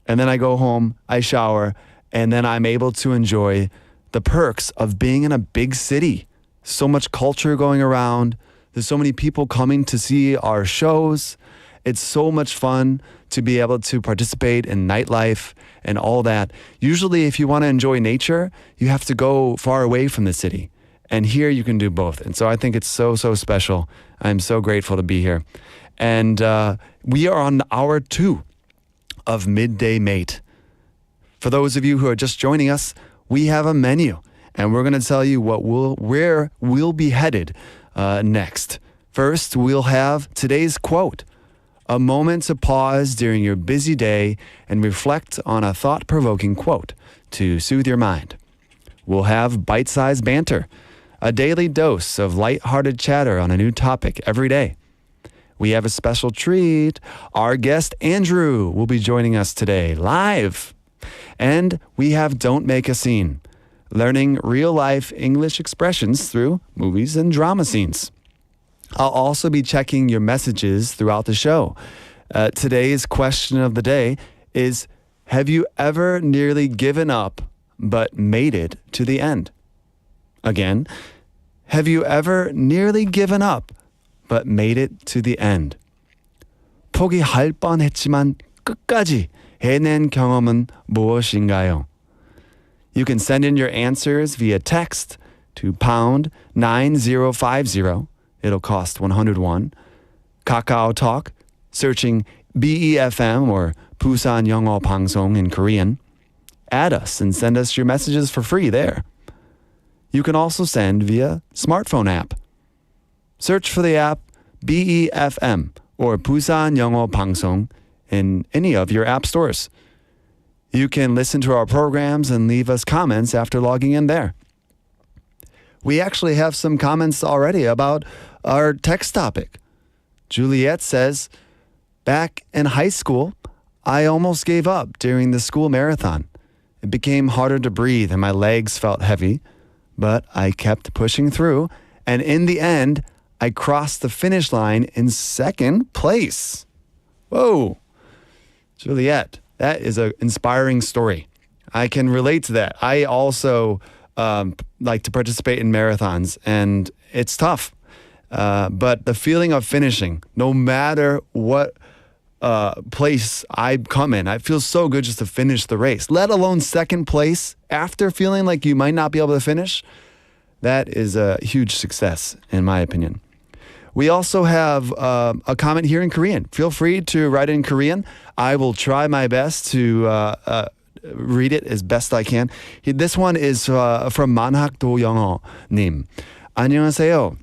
And then I go home, I shower, and then I'm able to enjoy the perks of being in a big city. So much culture going around. There's so many people coming to see our shows. It's so much fun to be able to participate in nightlife and all that. Usually, if you want to enjoy nature, you have to go far away from the city. And here you can do both. And so I think it's so, so special. I'm so grateful to be here. And we are on hour 2 of Midday Mate. For those of you who are just joining us, we have a menu. And we're going to tell you where we'll be headed next. First, we'll have today's quote, a moment to pause during your busy day and reflect on a thought-provoking quote to soothe your mind. We'll have Byte-Size Banter, a daily dose of light-hearted chatter on a new topic every day. We have a special treat. Our guest, Andrew, will be joining us today live. And we have Don't Make a Scene, learning real-life English expressions through movies and drama scenes. I'll also be checking your messages throughout the show. Today's question of the day is, have you ever nearly given up but made it to the end? Again, have you ever nearly given up but made it to the end? 포기할 뻔했지만 끝까지 해낸 경험은 무엇인가요? You can send in your answers via text to pound 9050. It'll cost 101. Kakao Talk, searching BEFM or 부산영어방송 in Korean. Add us and send us your messages for free there. You can also send via smartphone app. Search for the app BEFM or 부산영어방송 in any of your app stores. You can listen to our programs and leave us comments after logging in there. We actually have some comments already about our text topic. Juliet says, back in high school, I almost gave up during the school marathon. It became harder to breathe and my legs felt heavy, but I kept pushing through, and in the end, I crossed the finish line in second place. Whoa, Juliet, that is an inspiring story. I can relate to that. I also like to participate in marathons, and it's tough. But the feeling of finishing, no matter what place I come in, I feel so good just to finish the race, let alone second place after feeling like you might not be able to finish. That is a huge success, in my opinion. We also have a comment here in Korean. Feel free to write in Korean. I will try my best to read it as best I can. This one is from 만학도 영어님. 안녕하세요.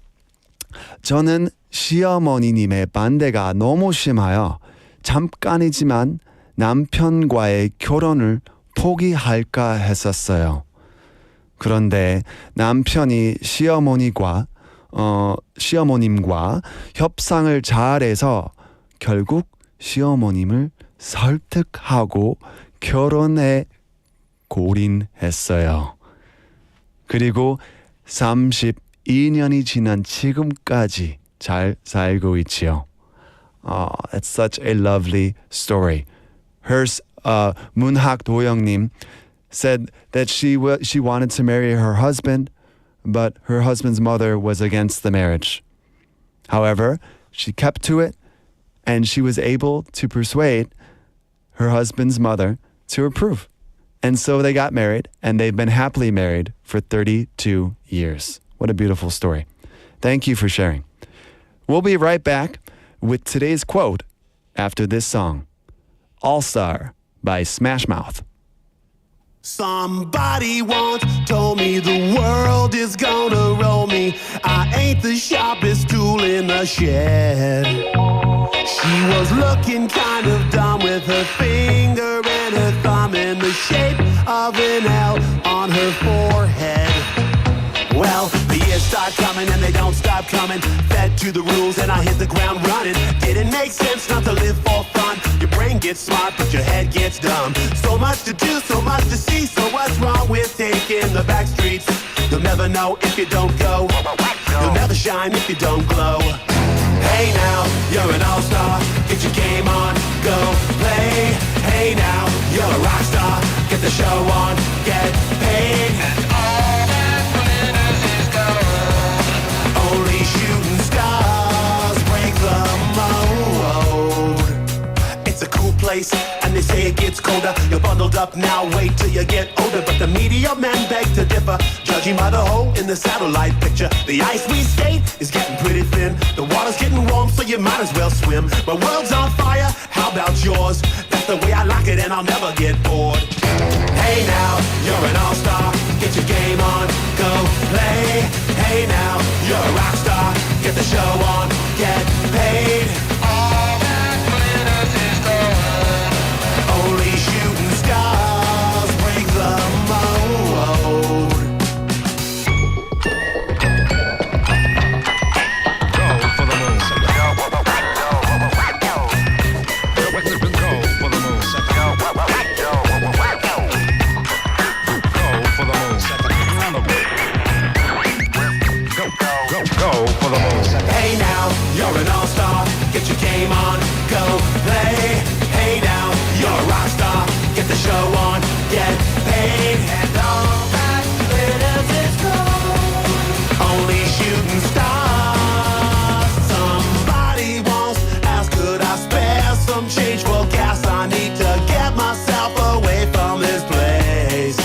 저는 시어머니님의 반대가 너무 심하여 잠깐이지만 남편과의 결혼을 포기할까 했었어요. 그런데 남편이 시어머님과 협상을 잘해서 결국 시어머님을 설득하고 결혼에 골인했어요. 그리고 32년이 지난 지금까지 잘 살고 있지요. That's such a lovely story. Her 문학 도영님 said that she wanted to marry her husband, but her husband's mother was against the marriage. However, she kept to it, and she was able to persuade her husband's mother to approve. And so they got married, and they've been happily married for 32 years. What a beautiful story. Thank you for sharing. We'll be right back with today's quote after this song. All Star by Smash Mouth. Somebody once told me the world is gonna roll me. I ain't the sharpest tool in the shed. She was looking kind of dumb with her finger and her thumb in the shape of an L on her forehead. Well, the years start coming and they don't stop coming. Fed to the rules and I hit the ground running. Didn't make sense not to live for fun. Your brain gets smart but your head gets dumb. So much to do, so much to see. So what's wrong with taking the back streets? You'll never know if you don't go. You'll never shine if you don't glow. Hey now, you're an all-star. Get your game on, go play. Hey now, you're a rock star. Get the show on, get paid. And all that glitters is gold. Only shooting stars break the mold. It's a cool place, and they say it gets colder. You're bundled up now, wait till you get older. But the media men beg to differ, judging by the hole in the satellite picture. The ice we skate is getting pretty thin. The water's getting warm, so you might as well swim. My world's on fire, how about yours? That's the way I like it, and I'll never get bored. Hey now, you're an all-star. Get your game on, go play. Hey now, you're a rock star. Get the show on, get paid. All that glitters is gold. Only shooting stars break the mold. Go for the moon. Go for the moon. Go for the moon. Go for the moon. Hey now, you're an all-star. Get your game on, go play. Hey now, you're a rock star. Get the show on, get paid. And all that glitters is gold. Only shooting stars. Somebody once asked, could I spare some change for gas? I need to get myself away from this place.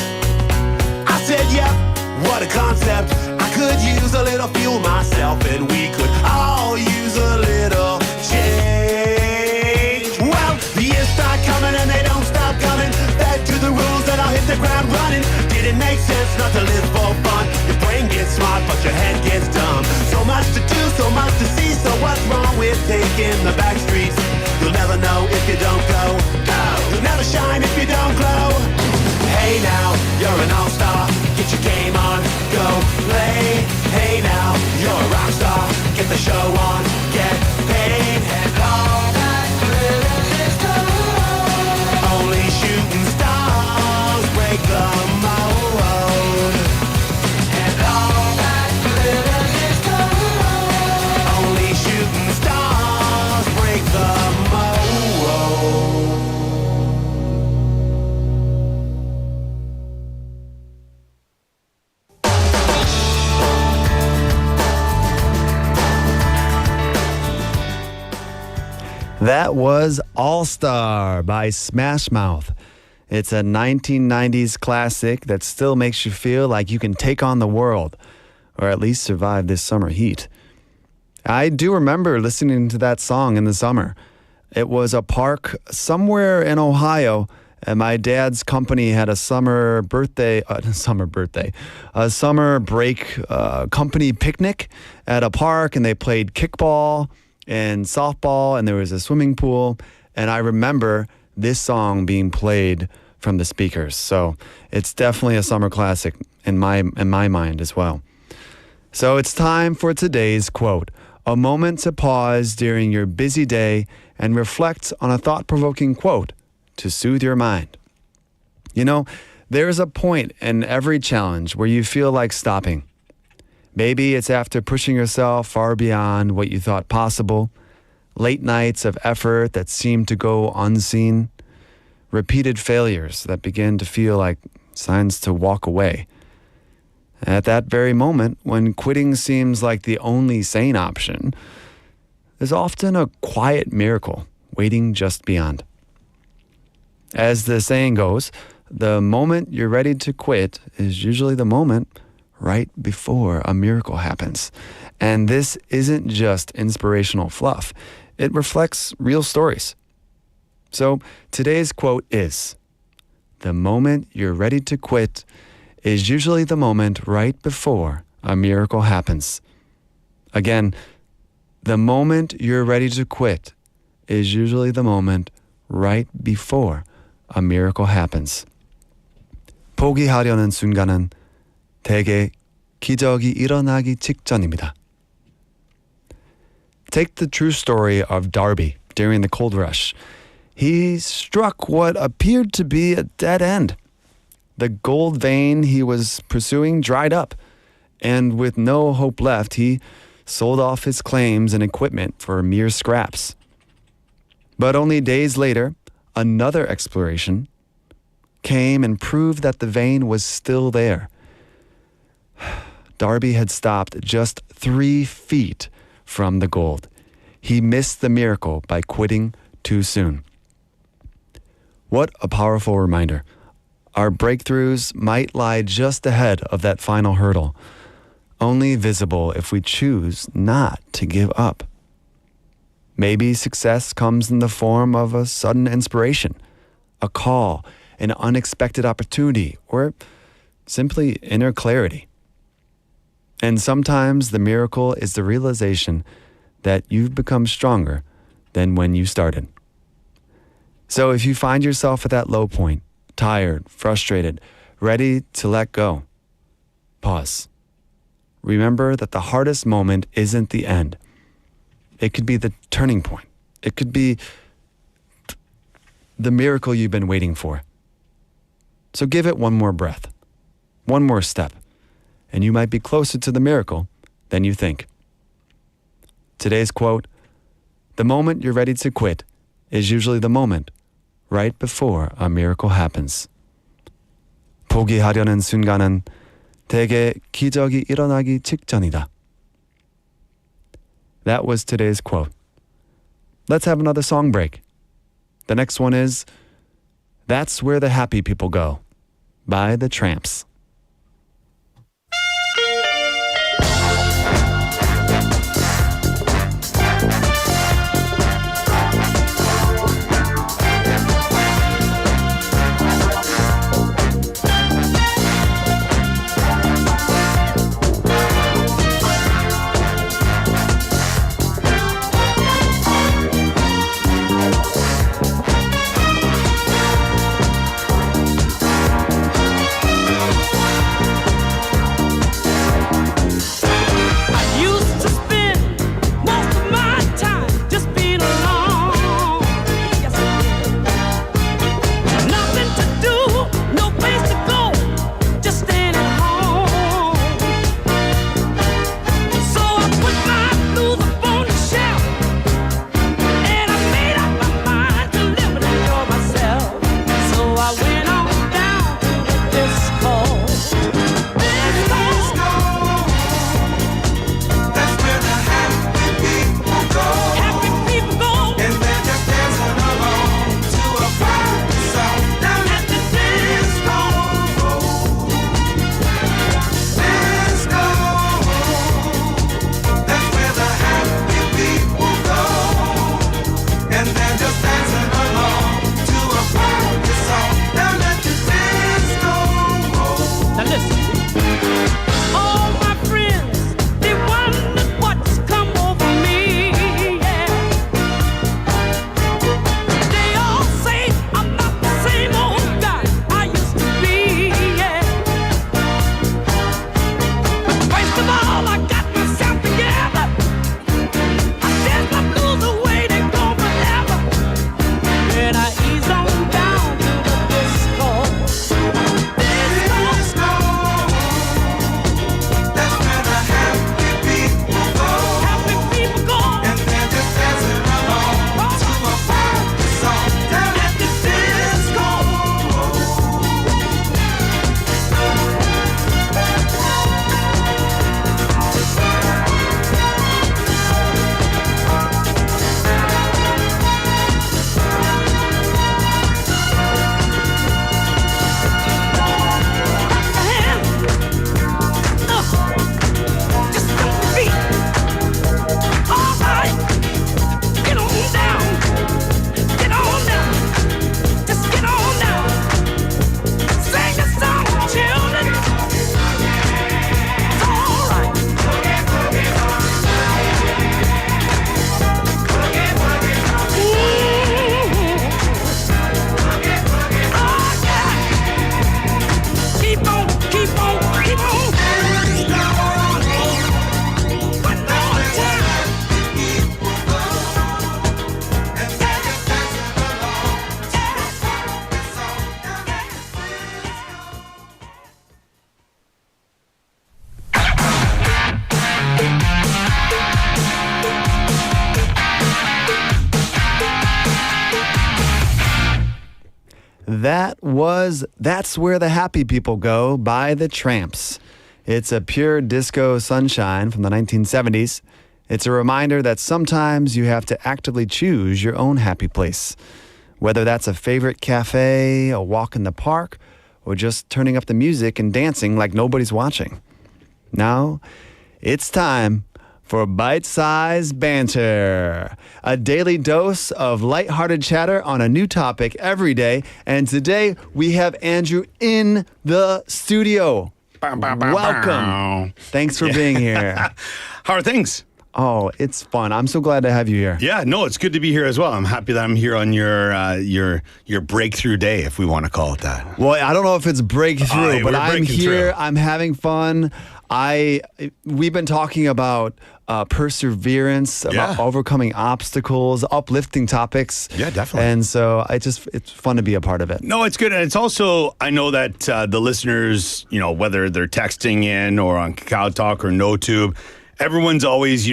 I said, yep, what a concept. I could use a little fuel myself, and we could all use a little change. Well, the years start coming and they don't stop coming. Back to the rules and I'll hit the ground running. Didn't make sense not to live for fun. Your brain gets smart but your head gets dumb. So much to do, so much to see. So what's wrong with taking the back streets? You'll never know if you don't go. That was All Star by Smash Mouth. It's a 1990s classic that still makes you feel like you can take on the world, or at least survive this summer heat. I do remember listening to that song in the summer. It was a park somewhere in Ohio, and my dad's company had a summer break company picnic at a park, and they played kickball and softball, and there was a swimming pool. And I remember this song being played from the speakers. So it's definitely a summer classic in my mind as well. So it's time for today's quote. A moment to pause during your busy day and reflect on a thought-provoking quote to soothe your mind. You know, there's a point in every challenge where you feel like stopping. Maybe it's after pushing yourself far beyond what you thought possible, late nights of effort that seem to go unseen, repeated failures that begin to feel like signs to walk away. At that very moment, when quitting seems like the only sane option, there's often a quiet miracle waiting just beyond. As the saying goes, the moment you're ready to quit is usually the moment right before a miracle happens. And this isn't just inspirational fluff. It reflects real stories. So today's quote is, the moment you're ready to quit is usually the moment right before a miracle happens. Again, the moment you're ready to quit is usually the moment right before a miracle happens. 포기하려는 순간은 대개 기적이 일어나기 직전입니다. Take the true story of Darby during the Cold Rush. He struck what appeared to be a dead end. The gold vein he was pursuing dried up, and with no hope left, he sold off his claims and equipment for mere scraps. But only days later, another exploration came and proved that the vein was still there. Darby had stopped just 3 feet from the gold. He missed the miracle by quitting too soon. What a powerful reminder. Our breakthroughs might lie just ahead of that final hurdle, only visible if we choose not to give up. Maybe success comes in the form of a sudden inspiration, a call, an unexpected opportunity, or simply inner clarity. And sometimes the miracle is the realization that you've become stronger than when you started. So if you find yourself at that low point, tired, frustrated, ready to let go, pause. Remember that the hardest moment isn't the end. It could be the turning point. It could be the miracle you've been waiting for. So give it one more breath, one more step, and you might be closer to the miracle than you think. Today's quote, the moment you're ready to quit is usually the moment right before a miracle happens. 포기하려는 순간은 대개 기적이 일어나기 직전이다. That was today's quote. Let's have another song break. The next one is That's Where the Happy People Go by The Tramps. was That's Where the Happy People Go by the Tramps. It's a pure disco sunshine from the 1970s. It's a reminder that sometimes you have to actively choose your own happy place. Whether that's a favorite cafe, a walk in the park, or just turning up the music and dancing like nobody's watching. Now, it's time for Byte-Size Banter, a daily dose of lighthearted chatter on a new topic every day. And today we have Andrew in the studio. Welcome. Thanks for being here. How are things? Oh, it's fun. I'm so glad to have you here. Yeah, no, it's good to be here as well. I'm happy that I'm here on your breakthrough day, if we want to call it that. Well, I don't know if it's breakthrough, but we're I'm breaking here. through. I'm having fun. We've been talking about perseverance, about overcoming obstacles, uplifting topics. Yeah, definitely. And so it's fun to be a part of it. No, it's good. And it's also, I know that the listeners, whether they're texting in or on Kakao Talk or NoTube, everyone's always,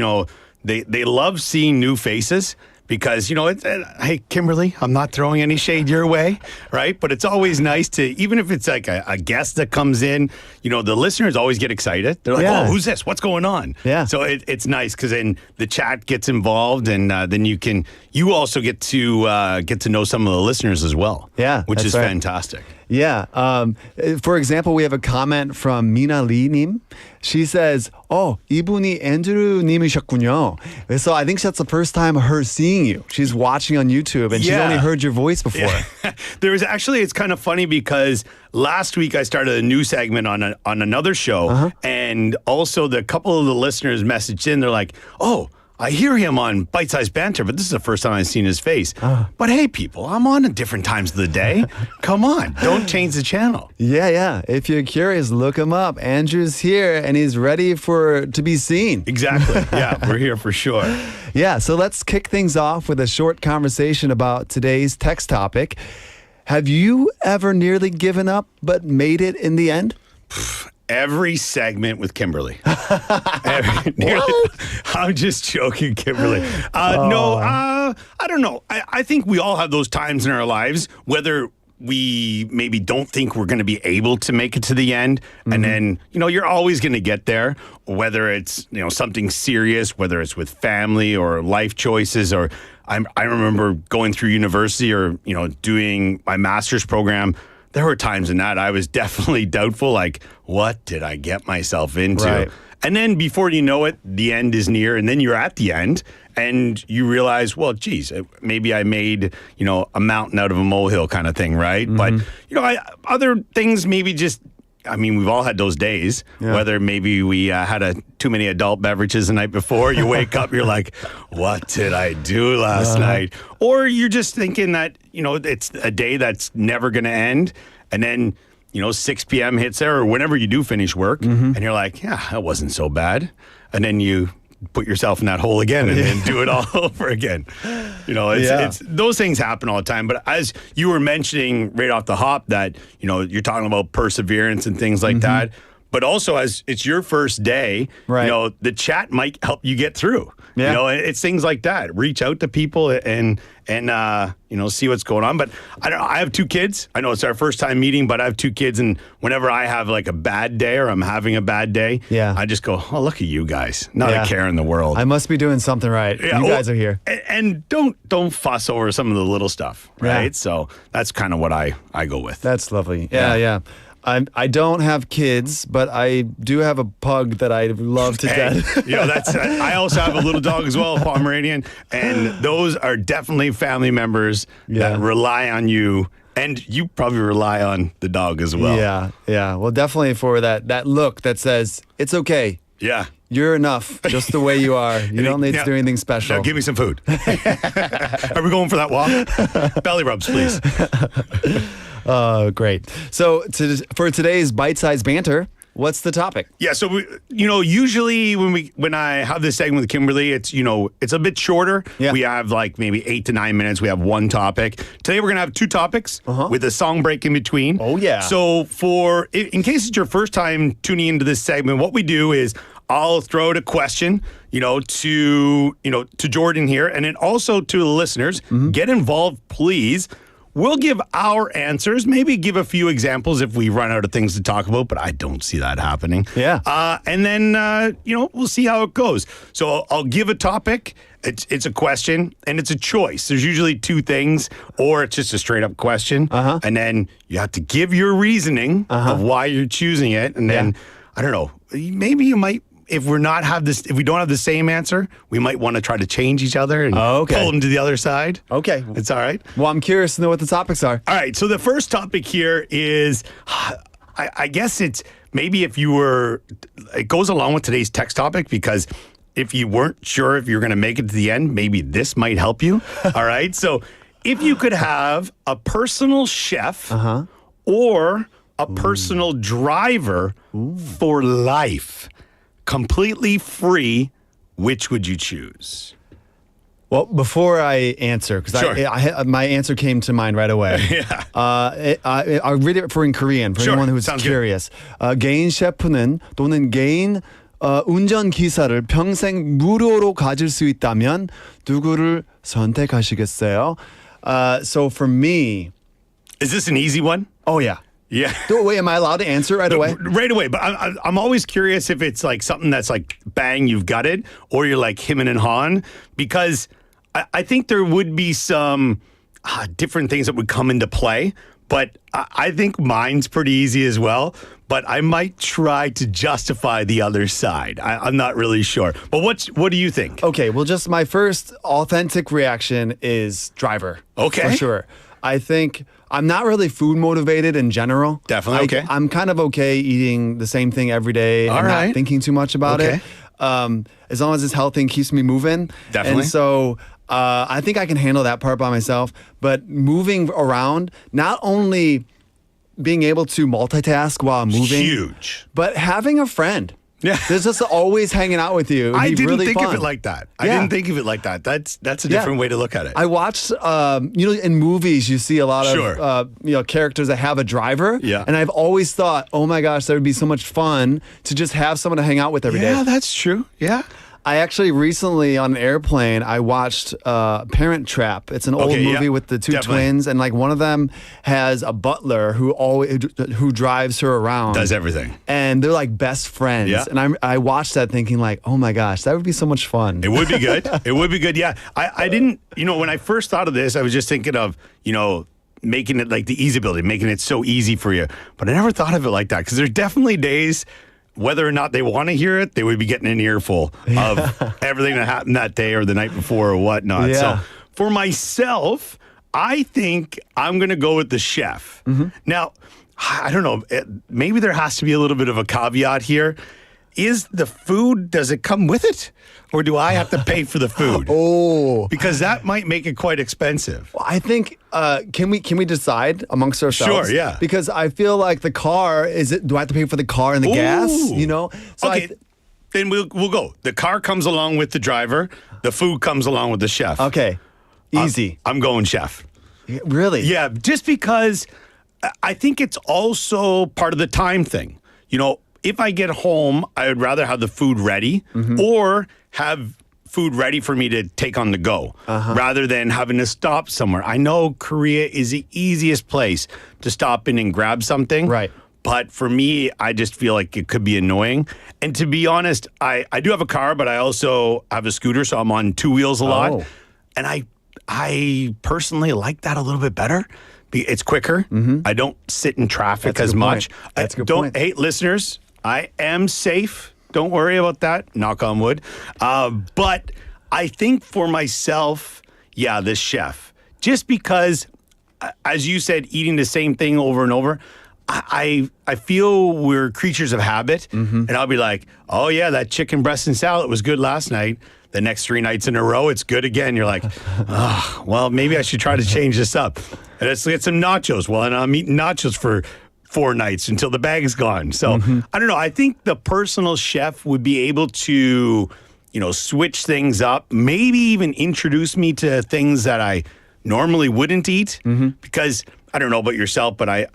they love seeing new faces. Because, hey, Kimberly, I'm not throwing any shade your way, right? But it's always nice to, even if it's like a guest that comes in, the listeners always get excited. They're like, oh, who's this? What's going on? Yeah. So it's nice because then the chat gets involved and then you also get to know some of the listeners as well. Yeah, which that's is right. fantastic. Yeah. For example, we have a comment from Mina Lee-님. She says, 이분이 앤드루님이셨군요. So I think that's the first time her seeing you. She's watching on YouTube and she's only heard your voice before. Yeah. It's kind of funny because last week I started a new segment on another show and also the couple of the listeners messaged in. They're like, I hear him on Byte-Size Banter, but this is the first time I've seen his face. But hey, people, I'm on at different times of the day. Come on, don't change the channel. Yeah. If you're curious, look him up. Andrew's here and he's ready to be seen. Exactly. Yeah, we're here for sure. Yeah, so let's kick things off with a short conversation about today's text topic. Have you ever nearly given up but made it in the end? Every segment with Kimberly. I'm just joking, Kimberly. No, I don't know. I think we all have those times in our lives, whether we maybe don't think we're going to be able to make it to the end. And then, you're always going to get there, whether it's, something serious, whether it's with family or life choices. Or I remember going through university or, doing my master's program. There were times in that I was definitely doubtful, like, what did I get myself into? Right. And then before you know it, the end is near, and then you're at the end, and you realize, well, geez, maybe I made, a mountain out of a molehill kind of thing, right? But, other things maybe just, we've all had those days, whether maybe we had too many adult beverages the night before. You wake up, you're like, what did I do last night? Or you're just thinking that, it's a day that's never going to end. And then, 6 p.m. hits there or whenever you do finish work and you're like, yeah, that wasn't so bad. And then you put yourself in that hole again and then do it all over again. It's those things happen all the time. But as you were mentioning right off the hop that, you're talking about perseverance and things like that. But also as it's your first day, the chat might help you get through. Yeah. It's things like that. Reach out to people and see what's going on. But I have 2 kids. I know it's our first time meeting, but I have 2 kids. And whenever I have like a bad day or I'm having a bad day, I just go, oh, look at you guys. Not a care in the world. I must be doing something right. You guys are here. And don't fuss over some of the little stuff, right? Yeah. So that's kind of what I go with. That's lovely. Yeah. I don't have kids, but I do have a pug that I love to death. I also have a little dog as well, a Pomeranian, and those are definitely family members that rely on you, and you probably rely on the dog as well. Yeah. Well, definitely for that look that says it's okay. Yeah. You're enough, just the way you are. You don't need to do anything special. Now give me some food. Are we going for that walk? Belly rubs, please. Great. So for today's Byte-Size Banter, what's the topic? Yeah, so usually when I have this segment with Kimberly, it's it's a bit shorter. Yeah. We have like maybe 8 to 9 minutes. We have one topic. Today we're gonna have 2 topics with a song break in between. Oh yeah. So in case it's your first time tuning into this segment, what we do is I'll throw out a question, to Jordan here, and then also to the listeners. Get involved, please. we'll give our answers, maybe give a few examples if we run out of things to talk about, but I don't see that happening. Yeah. And then, we'll see how it goes. So I'll give a topic. It's a question and it's a choice. There's usually two things, or it's just a straight up question. And then you have to give your reasoning of why you're choosing it. And then, I don't know, maybe you might, if we don't have the same answer, we might want to try to change each other and pull them to the other side. Okay. It's all right. Well, I'm curious to know what the topics are. All right. So the first topic here is, I guess it's maybe it goes along with today's text topic, because if you weren't sure if you're going to make it to the end, maybe this might help you. All right. So if you could have a personal chef or a personal driver for life, completely free, which would you choose? Well, before I answer, because Sure. my answer came to mind right away. I'll read it in Korean for Sure. anyone who's Sounds curious. 개인 셰프는 또는 개인 운전 기사를 평생 무료로 가질 수 있다면 누구를 선택하시겠어요? So for me, is this an easy one? Oh yeah. Yeah. Wait, am I allowed to answer right away? Right away. But I'm always curious if it's like something that's like, bang, you've got it, or you're like him and Han, because I think there would be some different things that would come into play. But I think mine's pretty easy as well. But I might try to justify the other side. I'm not really sure. But what do you think? Okay, well, just my first authentic reaction is driver. Okay. For sure. I think I'm not really food motivated in general. Definitely. Okay. I'm kind of okay eating the same thing every day and right. not thinking too much about Okay. it. As long as it's healthy and keeps me moving. Definitely. And so I think I can handle that part by myself. But moving around, not only being able to multitask while moving, Huge. but having a friend. Yeah. There's just always hanging out with you. It'd I be didn't really think fun. of it like that. I Yeah. didn't think of it like that. That's a different way to look at it. I watched, in movies, you see a lot Sure. of, characters that have a driver. Yeah. And I've always thought, oh my gosh, that would be so much fun to just have someone to hang out with every day. Yeah, that's true. Yeah. I actually recently on an airplane, I watched Parent Trap. It's an old Okay, yeah. movie with the two Definitely. twins, and like one of them has a butler who drives her around, Does everything. and they're like best friends. Yeah. And I watched that thinking like, oh my gosh, that would be so much fun. It would be good. It would be good. Yeah. I didn't, when I first thought of this, I was just thinking of, making it like the easy ability, making it so easy for you. But I never thought of it like that, because there's definitely days, whether or not they want to hear it, they would be getting an earful of everything that happened that day or the night before or whatnot. Yeah. So for myself, I think I'm going to go with the chef. Now, I don't know, maybe there has to be a little bit of a caveat here. Is the food, does it come with it? Or do I have to pay for the food? Oh. Because that might make it quite expensive. I think can we decide amongst ourselves? Sure, yeah. Because I feel like the car do I have to pay for the car and the gas? Ooh. So okay, then we'll go. The car comes along with the driver. The food comes along with the chef. Okay, easy. I'm going chef. Really? Yeah, just because I think it's also part of the time thing. If I get home, I would rather have the food ready or have food ready for me to take on the go rather than having to stop somewhere. I know Korea is the easiest place to stop in and grab something. Right. But for me, I just feel like it could be annoying. And to be honest, I do have a car, but I also have a scooter, so I'm on two wheels a lot. Oh. And I personally like that a little bit better. It's quicker. I don't sit in traffic That's a as good much. point. That's a good don't point. Hey, listeners, I am safe. Don't worry about that. Knock on wood. But I think for myself, yeah, this chef. Just because, as you said, eating the same thing over and over, I feel we're creatures of habit. And I'll be like, oh, yeah, that chicken breast and salad was good last night. The next 3 nights in a row, it's good again. You're like, oh, well, maybe I should try to change this up. And let's get some nachos. Well, and I'm eating nachos for 4 nights until the bag's gone. So I don't know. I think the personal chef would be able to, switch things up, maybe even introduce me to things that I normally wouldn't eat because I don't know about yourself, but I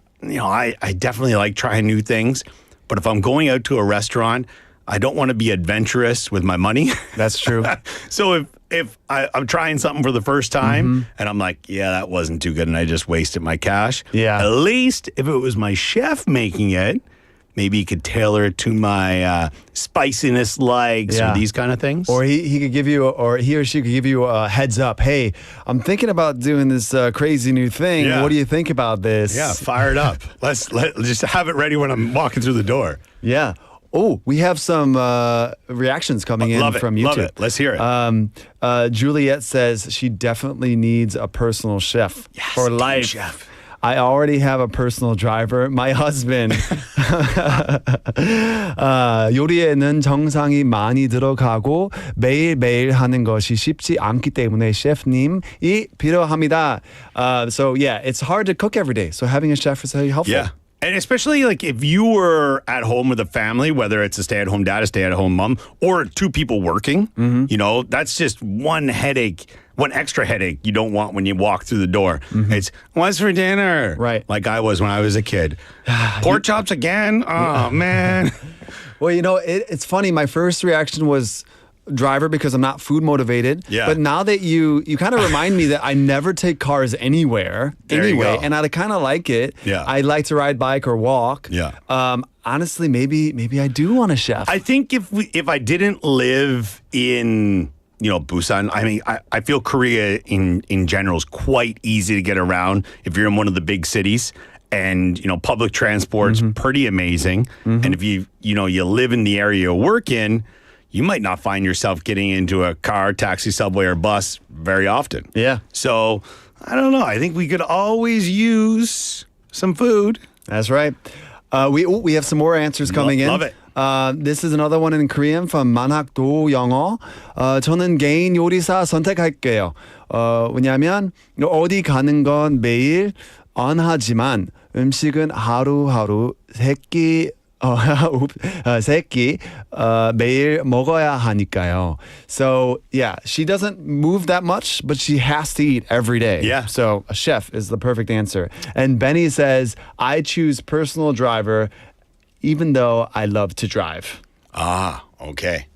definitely like trying new things. But if I'm going out to a restaurant, I don't want to be adventurous with my money. That's true. So if I'm trying something for the first time and I'm like, yeah, that wasn't too good and I just wasted my cash. Yeah. At least if it was my chef making it, maybe he could tailor it to my spiciness likes or these kind of things. Or he could give you, or he or she could give you a heads up. Hey, I'm thinking about doing this crazy new thing. Yeah. What do you think about this? Yeah, fire it up. Let's just have it ready when I'm walking through the door. Yeah. Oh, we have some reactions coming in from YouTube. Love it. Let's hear it. Juliet says she definitely needs a personal chef for team life. chef. I already have a personal driver. My husband. 요리에는 정성이 많이 들어가고 매일매일 하는 것이 쉽지 않기 때문에 셰프님이 필요합니다. So yeah, it's hard to cook every day. So having a chef is very helpful. Yeah. And especially like if you were at home with a family, whether it's a stay-at-home dad, a stay-at-home mom, or two people working, you know, that's just one headache, one extra headache you don't want when you walk through the door. It's, what's for dinner? Right. Like I was when I was a kid. Pork chops again? Oh, man. Well, you know, it's funny. My first reaction was driver because I'm not food motivated. Yeah. But now that you kind of remind me that I never take cars anywhere There you anyway, go. and I kind of like it. Yeah. I like to ride bike or walk. Yeah. Honestly, maybe I do want a chef. I think if I didn't live in, you know, Busan, I mean, I feel Korea in general is quite easy to get around if you're in one of the big cities. And, you know, public transport's pretty amazing. And if you live in the area you work in, you might not find yourself getting into a car, taxi, subway, or bus very often. Yeah. So, I don't know. I think we could always use some food. That's right. We have some more answers coming in. Love it. This is another one in Korean from 만학도 영어. 저는 개인 요리사 선택할게요. 왜냐하면 어디 가는 건 매일 안 하지만 음식은 하루하루 세끼 매일 먹어야 하니까요. So yeah, she doesn't move that much, but she has to eat every day. Yeah. So a chef is the perfect answer. And Benny says, I choose personal driver even though I love to drive. Ah, okay.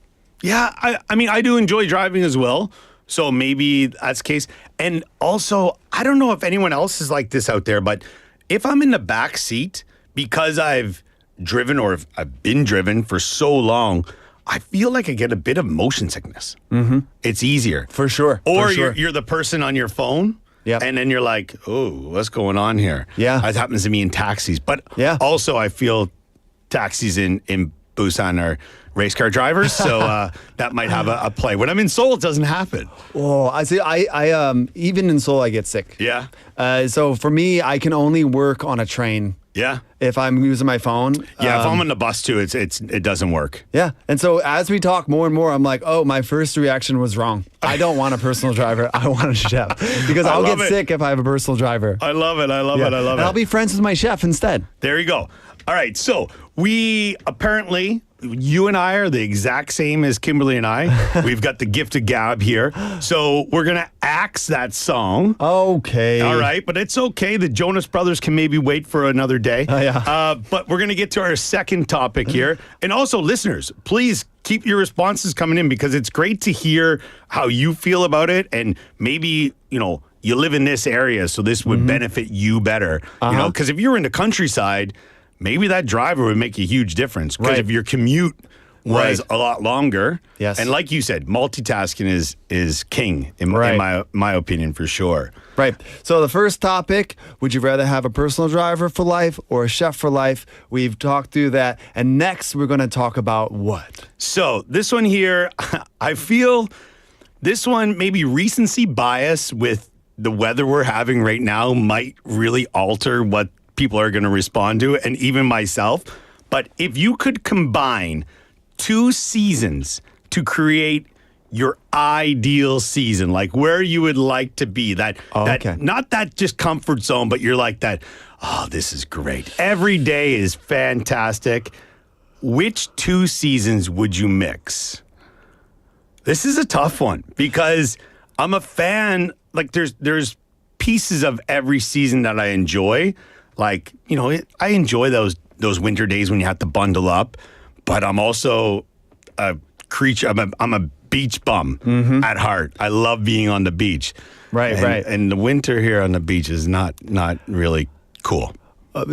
Yeah, I mean, I do enjoy driving as well. So maybe that's the case. And also, I don't know if anyone else is like this out there, but if I'm in the back seat, because I've driven or if I've been driven for so long, I feel like I get a bit of motion sickness. It's easier. For sure. Or for sure. you're the person on your phone. Yep. And then you're like, oh, what's going on here? Yeah. That happens to me in taxis. But Yeah. also I feel taxis in Busan are race car drivers. So that might have a play. When I'm in Seoul, it doesn't happen. Oh, I see. I even in Seoul, I get sick. Yeah. So for me, I can only work on a train Yeah. if I'm using my phone. Yeah. If I'm on the bus too, it doesn't work. Yeah. And so as we talk more and more, I'm like, oh, my first reaction was wrong. I don't want a personal driver. I want a chef because I'll get love it. sick if I have a personal driver. I love it. I love it. I love And it. I'll be friends with my chef instead. There you go. All right. So we apparently, you and I are the exact same as Kimberly and I. We've got the gift of gab here. So we're going to axe that song. Okay. All right. But it's okay. The Jonas Brothers can maybe wait for another day. Yeah. But we're going to get to our second topic here. And also, listeners, please keep your responses coming in because it's great to hear how you feel about it. And maybe, you know, you live in this area, so this would benefit you better. You know, because if you're in the countryside, maybe that driver would make a huge difference. Because Right. if your commute was Right. a lot longer, Yes. and like you said, multitasking is king in Right. my opinion for sure. Right. So the first topic, would you rather have a personal driver for life or a chef for life? We've talked through that. And next, we're going to talk about what? So this one here, I feel this one maybe recency bias with the weather we're having right now might really alter what people are going to respond to, and even myself. But if you could combine 2 seasons to create your ideal season, like where you would like to be, that okay. not that just comfort zone, but you're like that, oh, this is great. Every day is fantastic. Which 2 seasons would you mix? This is a tough one because I'm a fan. Like there's pieces of every season that I enjoy. Like, you know, I enjoy those winter days when you have to bundle up, but I'm also a creature. I'm a beach bum at heart. I love being on the beach. Right, right. And the winter here on the beach is not really cool.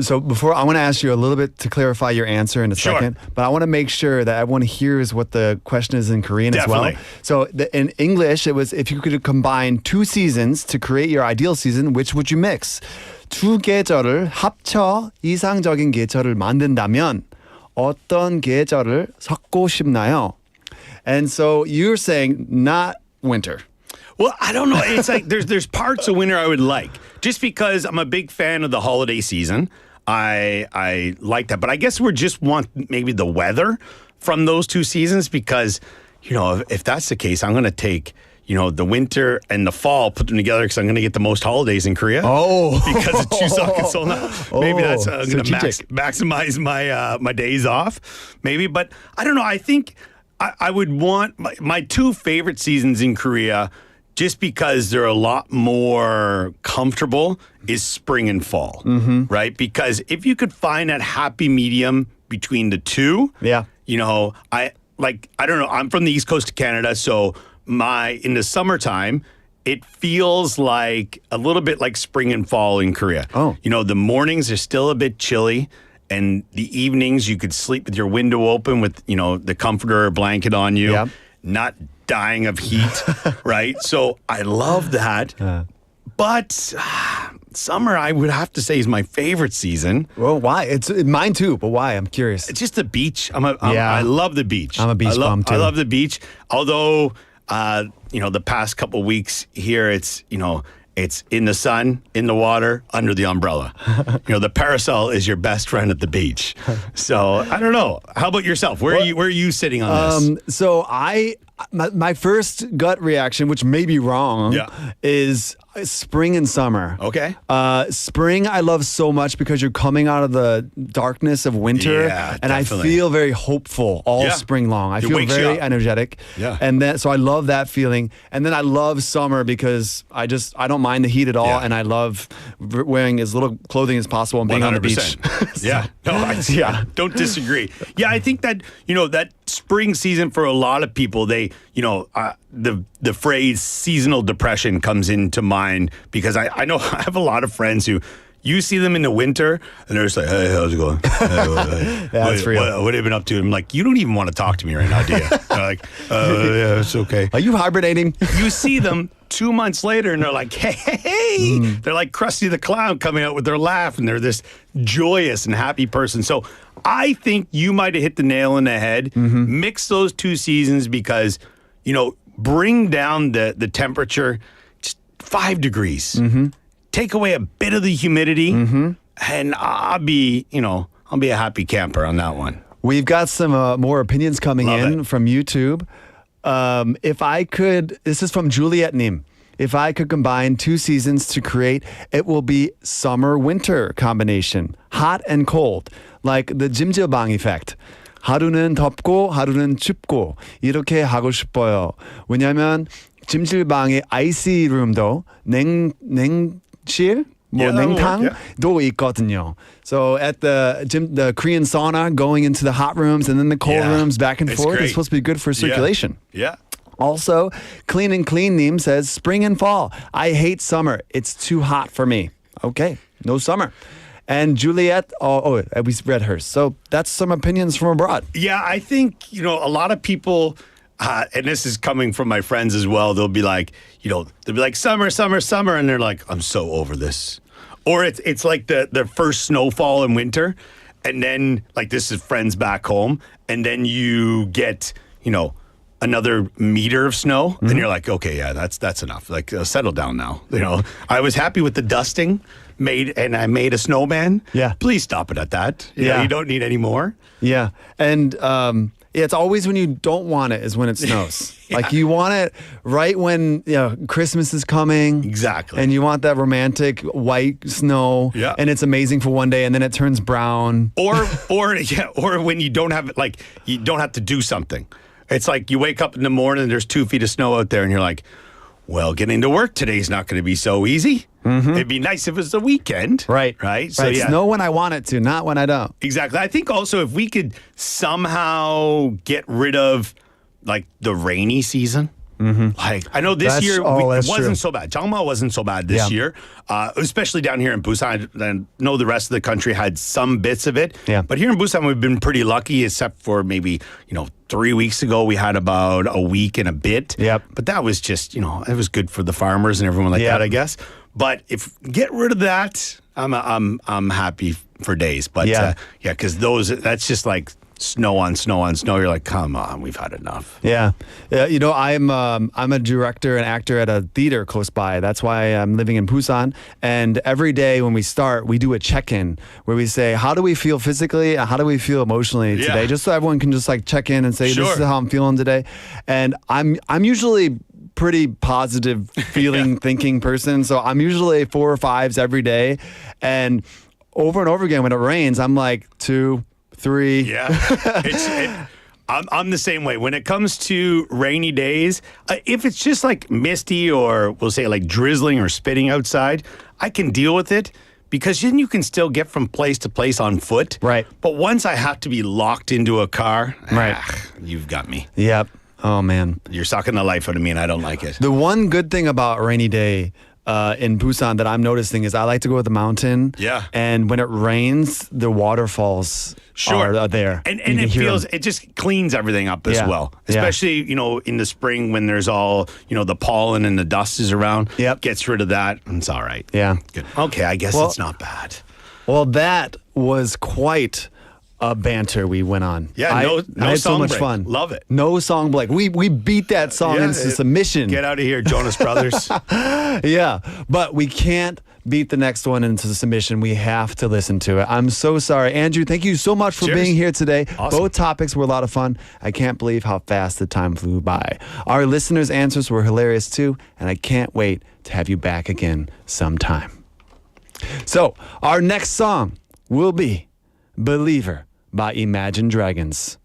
So before, I want to ask you a little bit to clarify your answer in a Sure. second, but I want to make sure that everyone hears what the question is in Korean Definitely. as well. So in English, it was if you could combine 2 seasons to create your ideal season, which would you mix? 두 계절을 합쳐 이상적인 계절을 만든다면 어떤 계절을 섞고 싶나요? And so you're saying not winter. Well, I don't know. It's like there's parts of winter I would like, just because I'm a big fan of the holiday season. I like that, but I guess we just want maybe the weather from those 2 seasons, because if that's the case, I'm going to take the winter and the fall, put them together, because I'm going to get the most holidays in Korea. Oh, because of Chuseok and Seoul. Maybe that's going to strategic. maximize my days off. Maybe, but I don't know. I think I would want my 2 favorite seasons in Korea, just because they're a lot more comfortable, is spring and fall, right? Because if you could find that happy medium between the 2, Yeah. I don't know. I'm from the East Coast of Canada, so in the summertime, it feels like a little bit like spring and fall in Korea. Oh. The mornings are still a bit chilly, and the evenings you could sleep with your window open with, the comforter or blanket on you, Yeah. not dying of heat, right? So I love that. But summer, I would have to say, is my favorite season. Well, why? It's mine too, but why? I'm curious. It's just the beach. I Yeah. love the beach. I'm a beach bum, too. I love the beach. Although, the past couple weeks here, it's in the sun, in the water, under the umbrella. The parasol is your best friend at the beach. So I don't know. How about yourself? Where are you sitting on this? So my first gut reaction, which may be wrong, Yeah. is spring and summer. Okay. Spring I love so much because you're coming out of the darkness of winter, Yeah, and I definitely. feel very hopeful all Yeah. spring long. I It feel wakes you very up. energetic. Yeah. And so I love that feeling. And then I love summer because I don't mind the heat at all, Yeah. and I love wearing as little clothing as possible and being on the beach. 100%. Yeah. No, I don't disagree. Yeah, I think that, that spring season for a lot of people, they, the phrase seasonal depression comes into mind, because I know I have a lot of friends who, you see them in the winter and they're just like, hey, how's it going? That's real. What have you been up to? I'm like, you don't even want to talk to me right now, do you? They're like, yeah, it's okay. Are you hibernating? You see them 2 months later and they're like, hey. They're like Krusty the Clown coming out with their laugh, and they're this joyous and happy person. So I think you might have hit the nail on the head. Mix those 2 seasons, because, bring down the temperature just 5 degrees. Take away a bit of the humidity, and I'll be a happy camper on that one. We've got some more opinions coming Love in it. from YouTube. If I could, this is from Juliet Nim. If I could combine 2 seasons to create, it will be summer-winter combination. Hot and cold, like the Jimjilbang effect. 하루는 덥고 하루는 춥고 이렇게 하고 싶어요. 왜냐하면 찜질방의 icy room도 냉실? Yeah, that'll work, 냉탕도 있거든요. So at the Korean sauna, going into the hot rooms and then the cold Yeah. rooms back and It's forth, great. is supposed to be good for circulation. Yeah. Also, Clean and Clean Neem says spring and fall. I hate summer. It's too hot for me. Okay, no summer. And Juliet, we read hers. So that's some opinions from abroad. Yeah, I think, a lot of people, and this is coming from my friends as well, they'll be like, summer, summer, summer, and they're like, I'm so over this. Or it's like the first snowfall in winter, and then, like, this is friends back home, and then you get, another meter of snow, then you're like, okay, yeah, that's enough. Like, settle down now. I was happy with the dusting and I made a snowman. Yeah. Please stop it at that. Yeah. You don't need any more. Yeah. And it's always when you don't want it is when it snows. Like you want it right when Christmas is coming. Exactly. And you want that romantic white snow. Yeah. And it's amazing for one day and then it turns brown. Or when you don't have it, like you don't have to do something. It's like you wake up in the morning and there's 2 feet of snow out there and you're like, well, getting to work today's not going to be so easy. It'd be nice if it was the weekend. Right. Right. So snow when I want it to, not when I don't. Exactly. I think also if we could somehow get rid of like the rainy season. Like I know this year it wasn't true. so bad. Changma wasn't so bad this year, especially down here in Busan. I know the rest of the country had some bits of it. Yeah. But here in Busan, we've been pretty lucky, except for maybe 3 weeks ago we had about a week and a bit. Yep. But that was just it was good for the farmers and everyone like that, I guess. But if get rid of that, I'm happy for days. But because that's just like snow on snow on snow. You're like, come on, we've had enough. Yeah. I'm a director and actor at a theater close by. That's why I'm living in Busan. And every day when we start, we do a check-in where we say, how do we feel physically? And how do we feel emotionally today? Just so everyone can just like check in and say, this is how I'm feeling today. And I'm usually pretty positive feeling, thinking person. So I'm usually 4 or 5s every day. And over again, when it rains, I'm like 2, 3. Yeah. I'm the same way. When it comes to rainy days, if it's just like misty or we'll say like drizzling or spitting outside, I can deal with it because then you can still get from place to place on foot. Right. But once I have to be locked into a car, you've got me. Yep. Oh, man. You're sucking the life out of me and I don't like it. The one good thing about a rainy day in Busan that I'm noticing is I like to go to the mountain. Yeah. And when it rains, the waterfalls are there. And it just cleans everything up as well. Especially, in the spring when there's all, the pollen and the dust is around. Yep. Gets rid of that. And it's all right. Yeah. Good. Okay, I guess it's not bad. Well, that was quite a banter we went on. Yeah, I had so song much break. fun. Love it. No song break. We beat that song into submission. Get out of here, Jonas Brothers. Yeah, but we can't beat the next one into submission. We have to listen to it. I'm so sorry. Andrew, thank you so much for being here today. Awesome. Both topics were a lot of fun. I can't believe how fast the time flew by. Our listeners' answers were hilarious too, and I can't wait to have you back again sometime. So, our next song will be Believer by Imagine Dragons.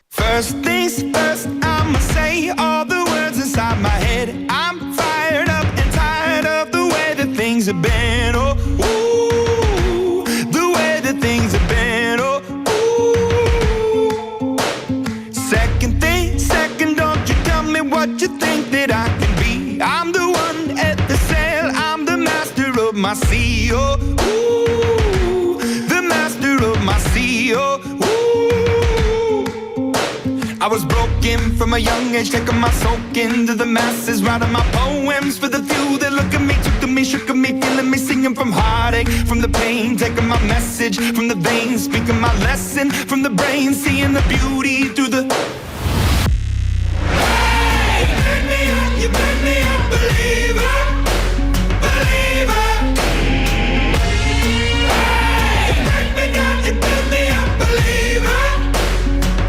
First things first, I'ma say all the words inside my head. I'm fired up and tired of the way that things have been. Oh, ooh, the way that things have been. Oh, ooh. Second thing, second, don't you tell me what you think that I can be. I'm the one at the sail, I'm the master of my sea. Oh, ooh, the master of my sea. Oh, ooh. I was broken from a young age, taking my soak into the masses, writing my poems for the few that look at me, took to me, shook at me, feeling me, singing from heartache, from the pain, taking my message from the veins, speaking my lesson from the brain, seeing the beauty through the. Hey, you made me a believer, believer. Hey, break me down, you made me a believer,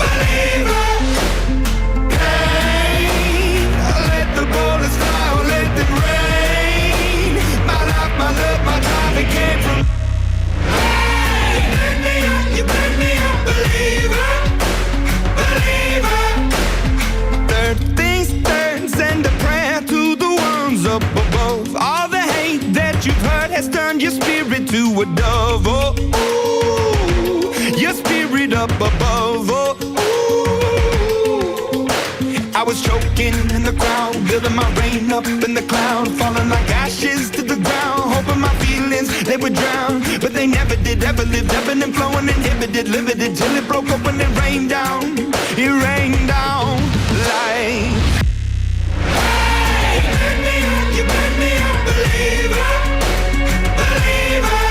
believer. Bullets fly, let them rain. My life, my love, my drive, it came from. Hey, you made me a believer, believer. Third things third, send a prayer to the ones up above. All the hate that you've heard has turned your spirit to a dove. Oh, ooh, your spirit up above. Oh, I was choking in the crowd, building my rain up in the cloud, falling like ashes to the ground, hoping my feelings, they would drown, but they never did, ever lived, ebbing and flowing, inhibited, limited, till it broke up when it rained down like. Hey, you made me a believer, believer.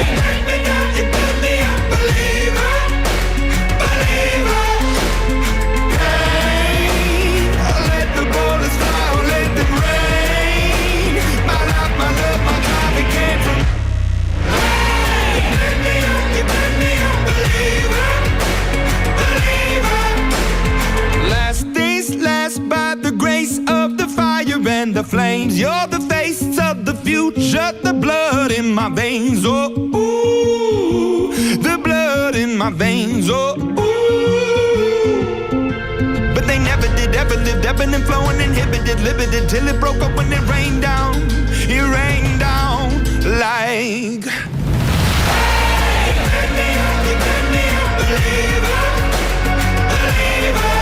Hey, break me down, you made me a believer, believer. the flames. You're the face of the future, the blood in my veins. Oh, ooh, the blood in my veins. Oh, ooh. But they never did, ever lived, ebbing and flowing, inhibited, limited, till it broke up when it rained down. It rained down like. Hey, let me up, you let me up, believer, believer.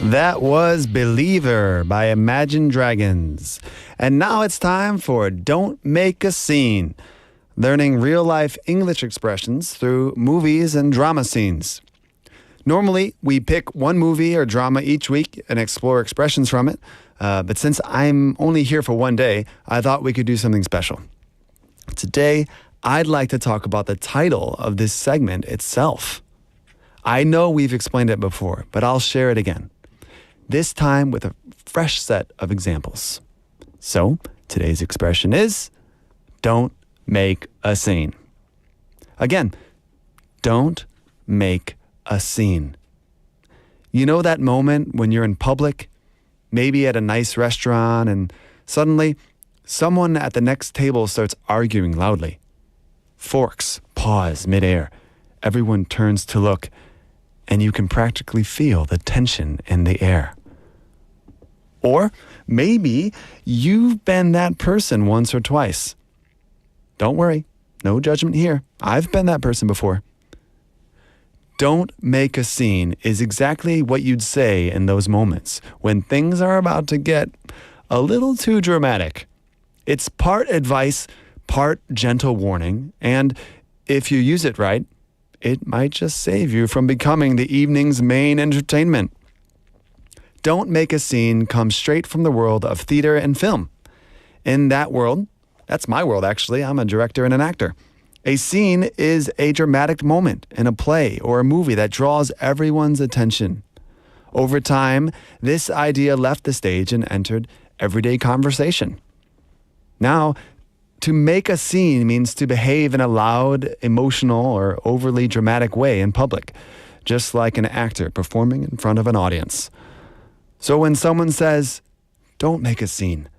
That was Believer by Imagine Dragons. And now it's time for Don't Make a Scene, learning real-life English expressions through movies and drama scenes. Normally, we pick one movie or drama each week and explore expressions from it. But since I'm only here for one day, I thought we could do something special. Today, I'd like to talk about the title of this segment itself. I know we've explained it before, but I'll share it again. This time with a fresh set of examples. So, today's expression is, don't make a scene. Again, don't make a scene. You know that moment when you're in public, maybe at a nice restaurant, and suddenly someone at the next table starts arguing loudly. Forks pause midair. Everyone turns to look, and you can practically feel the tension in the air. Or maybe you've been that person once or twice. Don't worry, no judgment here. I've been that person before. Don't make a scene is exactly what you'd say in those moments when things are about to get a little too dramatic. It's part advice, part gentle warning, and if you use it right, it might just save you from becoming the evening's main entertainment. Don't make a scene comes straight from the world of theater and film. In that world, that's my world actually, I'm a director and an actor. A scene is a dramatic moment in a play or a movie that draws everyone's attention. Over time, this idea left the stage and entered everyday conversation. Now, to make a scene means to behave in a loud, emotional, or overly dramatic way in public, just like an actor performing in front of an audience. So when someone says, don't make a scene,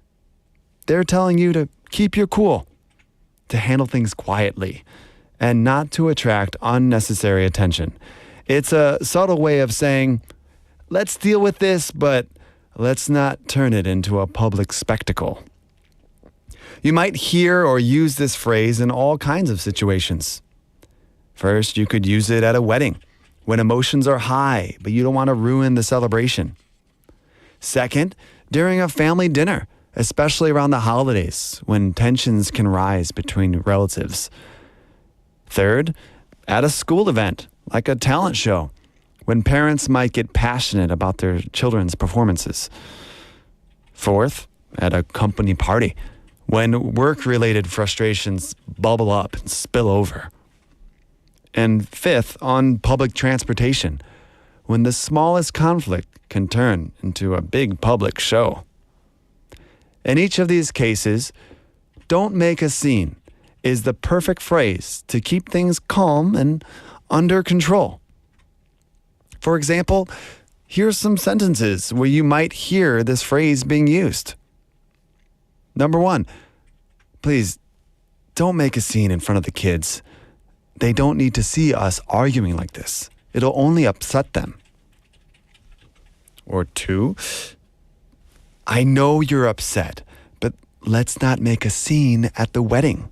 they're telling you to keep your cool, to handle things quietly, and not to attract unnecessary attention. It's a subtle way of saying, let's deal with this, but let's not turn it into a public spectacle. You might hear or use this phrase in all kinds of situations. First, you could use it at a wedding, when emotions are high, but you don't want to ruin the celebration. Second, during a family dinner, especially around the holidays, when tensions can rise between relatives. Third, at a school event, like a talent show, when parents might get passionate about their children's performances. Fourth, at a company party, when work-related frustrations bubble up and spill over. And fifth, on public transportation, when the smallest conflict can turn into a big public show. In each of these cases, don't make a scene is the perfect phrase to keep things calm and under control. For example, here's some sentences where you might hear this phrase being used. Number 1, please don't make a scene in front of the kids. They don't need to see us arguing like this. It'll only upset them. Or 2, I know you're upset, but let's not make a scene at the wedding.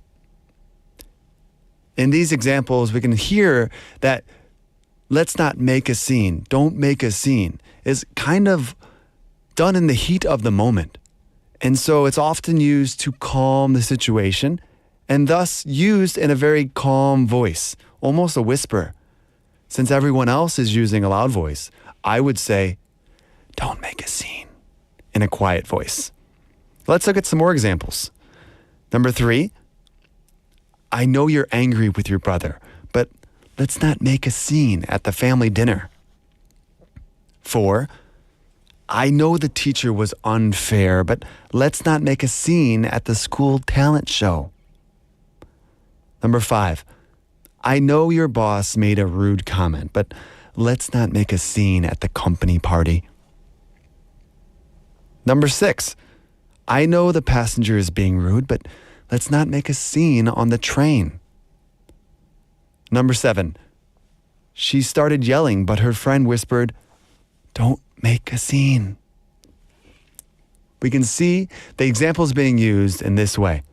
In these examples, we can hear that let's not make a scene, don't make a scene, is kind of done in the heat of the moment. And so it's often used to calm the situation and thus used in a very calm voice, almost a whisper. Since everyone else is using a loud voice, I would say, don't make a scene in a quiet voice. Let's look at some more examples. Number 3, I know you're angry with your brother, but let's not make a scene at the family dinner. 4, I know the teacher was unfair, but let's not make a scene at the school talent show. Number 5, I know your boss made a rude comment, but let's not make a scene at the company party. Number 6, I know the passenger is being rude, but let's not make a scene on the train. Number 7, she started yelling, but her friend whispered, don't make a scene. We can see the examples being used in this way.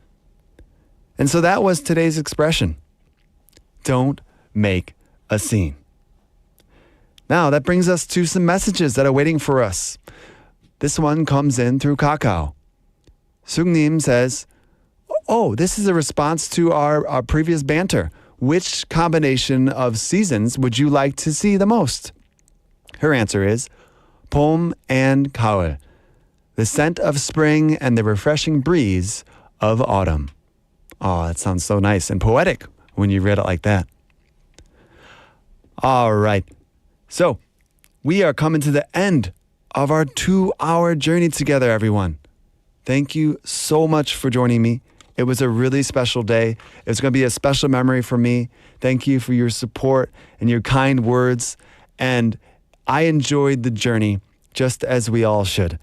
And so that was today's expression. Don't make a scene. Now that brings us to some messages that are waiting for us. This one comes in through Kakao. Sungnim says, oh, this is a response to our previous banter. Which combination of seasons would you like to see the most? Her answer is 봄 and 가을, the scent of spring and the refreshing breeze of autumn. Oh, that sounds so nice and poetic when you read it like that. All right. So we are coming to the end of our 2-hour journey together, everyone. Thank you so much for joining me. It was a really special day. It's going to be a special memory for me. Thank you for your support and your kind words. And I enjoyed the journey just as we all should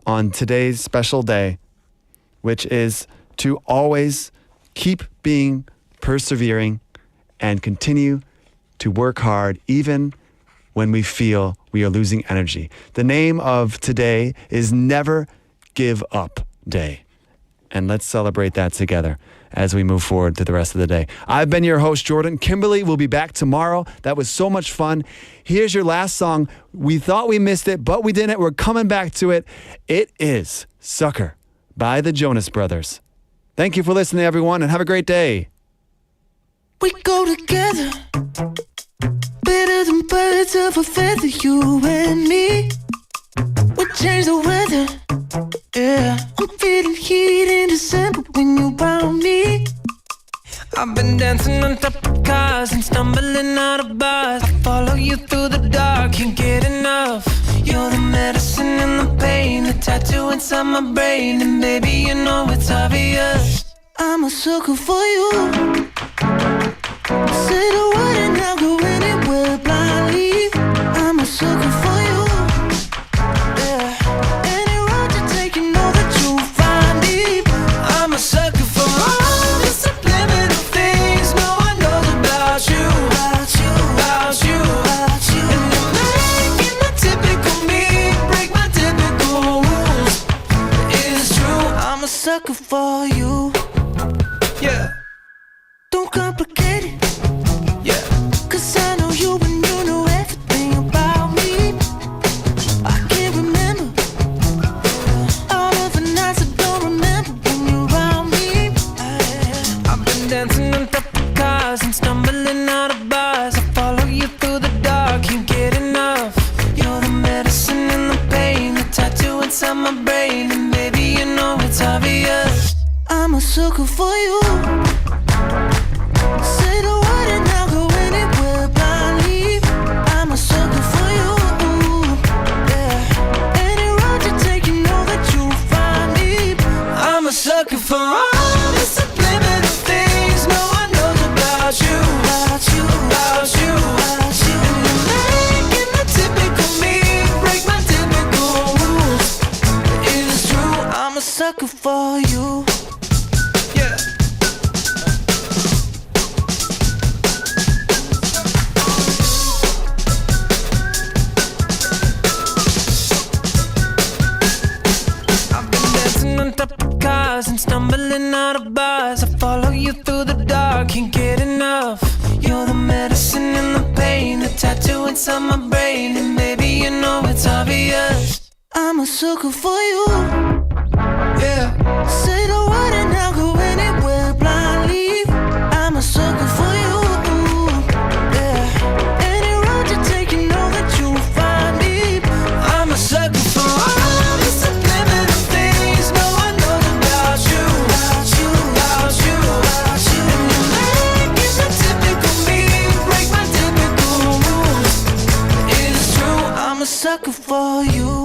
on today's special day, which is to always keep being persevering and continue to work hard even when we feel we are losing energy. The name of today is Never Give Up Day. And let's celebrate that together as we move forward to the rest of the day. I've been your host, Jordan. Kimberly will be back tomorrow. That was so much fun. Here's your last song. We thought we missed it, but we didn't. We're coming back to it. It is Sucker by the Jonas Brothers. Thank you for listening, everyone, and have a great day. We go together, better than birds of a feather, you and me. We change the weather, yeah. I'm feeling heat in December when you're around me. I've been dancing on top of cars and stumbling out of bars. I follow you through the dark, can't get enough. You're the medicine and the pain, the tattoo inside my brain. And baby, you know it's obvious, I'm a sucker for you. Say the word and I'll go anywhere blindly. I'm a sucker for you. Yeah. Any road you take, you know that you'll find me. I'm a sucker for all the subliminal things no one knows about you. About you, about you, about you. And you're making the typical me break my typical rules. It's true, I'm a sucker for you. Yeah. Don't complicate it. Yeah. Cause I know you and you know everything about me. I can't remember all of the nights I don't remember when you're around me. I've been dancing on top of cars and stumbling out of bars. I follow you through the dark, can't get enough. You're the medicine and the pain, the tattoo inside my brain. And baby, you know it's obvious, I'm a sucker for you. Say the word and I'll go anywhere blindly. I'm a sucker for you. Yeah. Any road you take, you know that you'll find me. I'm a sucker for all the subliminal things no one knows about you. About you, about you, about you. And you're making the typical me break my typical rules. It's true, I'm a sucker for you. Yeah. On top of cars and stumbling out of bars. I follow you through the dark, can't get enough. You're the medicine and the pain, the tattoo inside my brain. And baby, you know it's obvious, I'm a sucker for you. Yeah. Say the word and I'll go anywhere blindly. I'm a sucker for you. Yeah. Any sucker for you.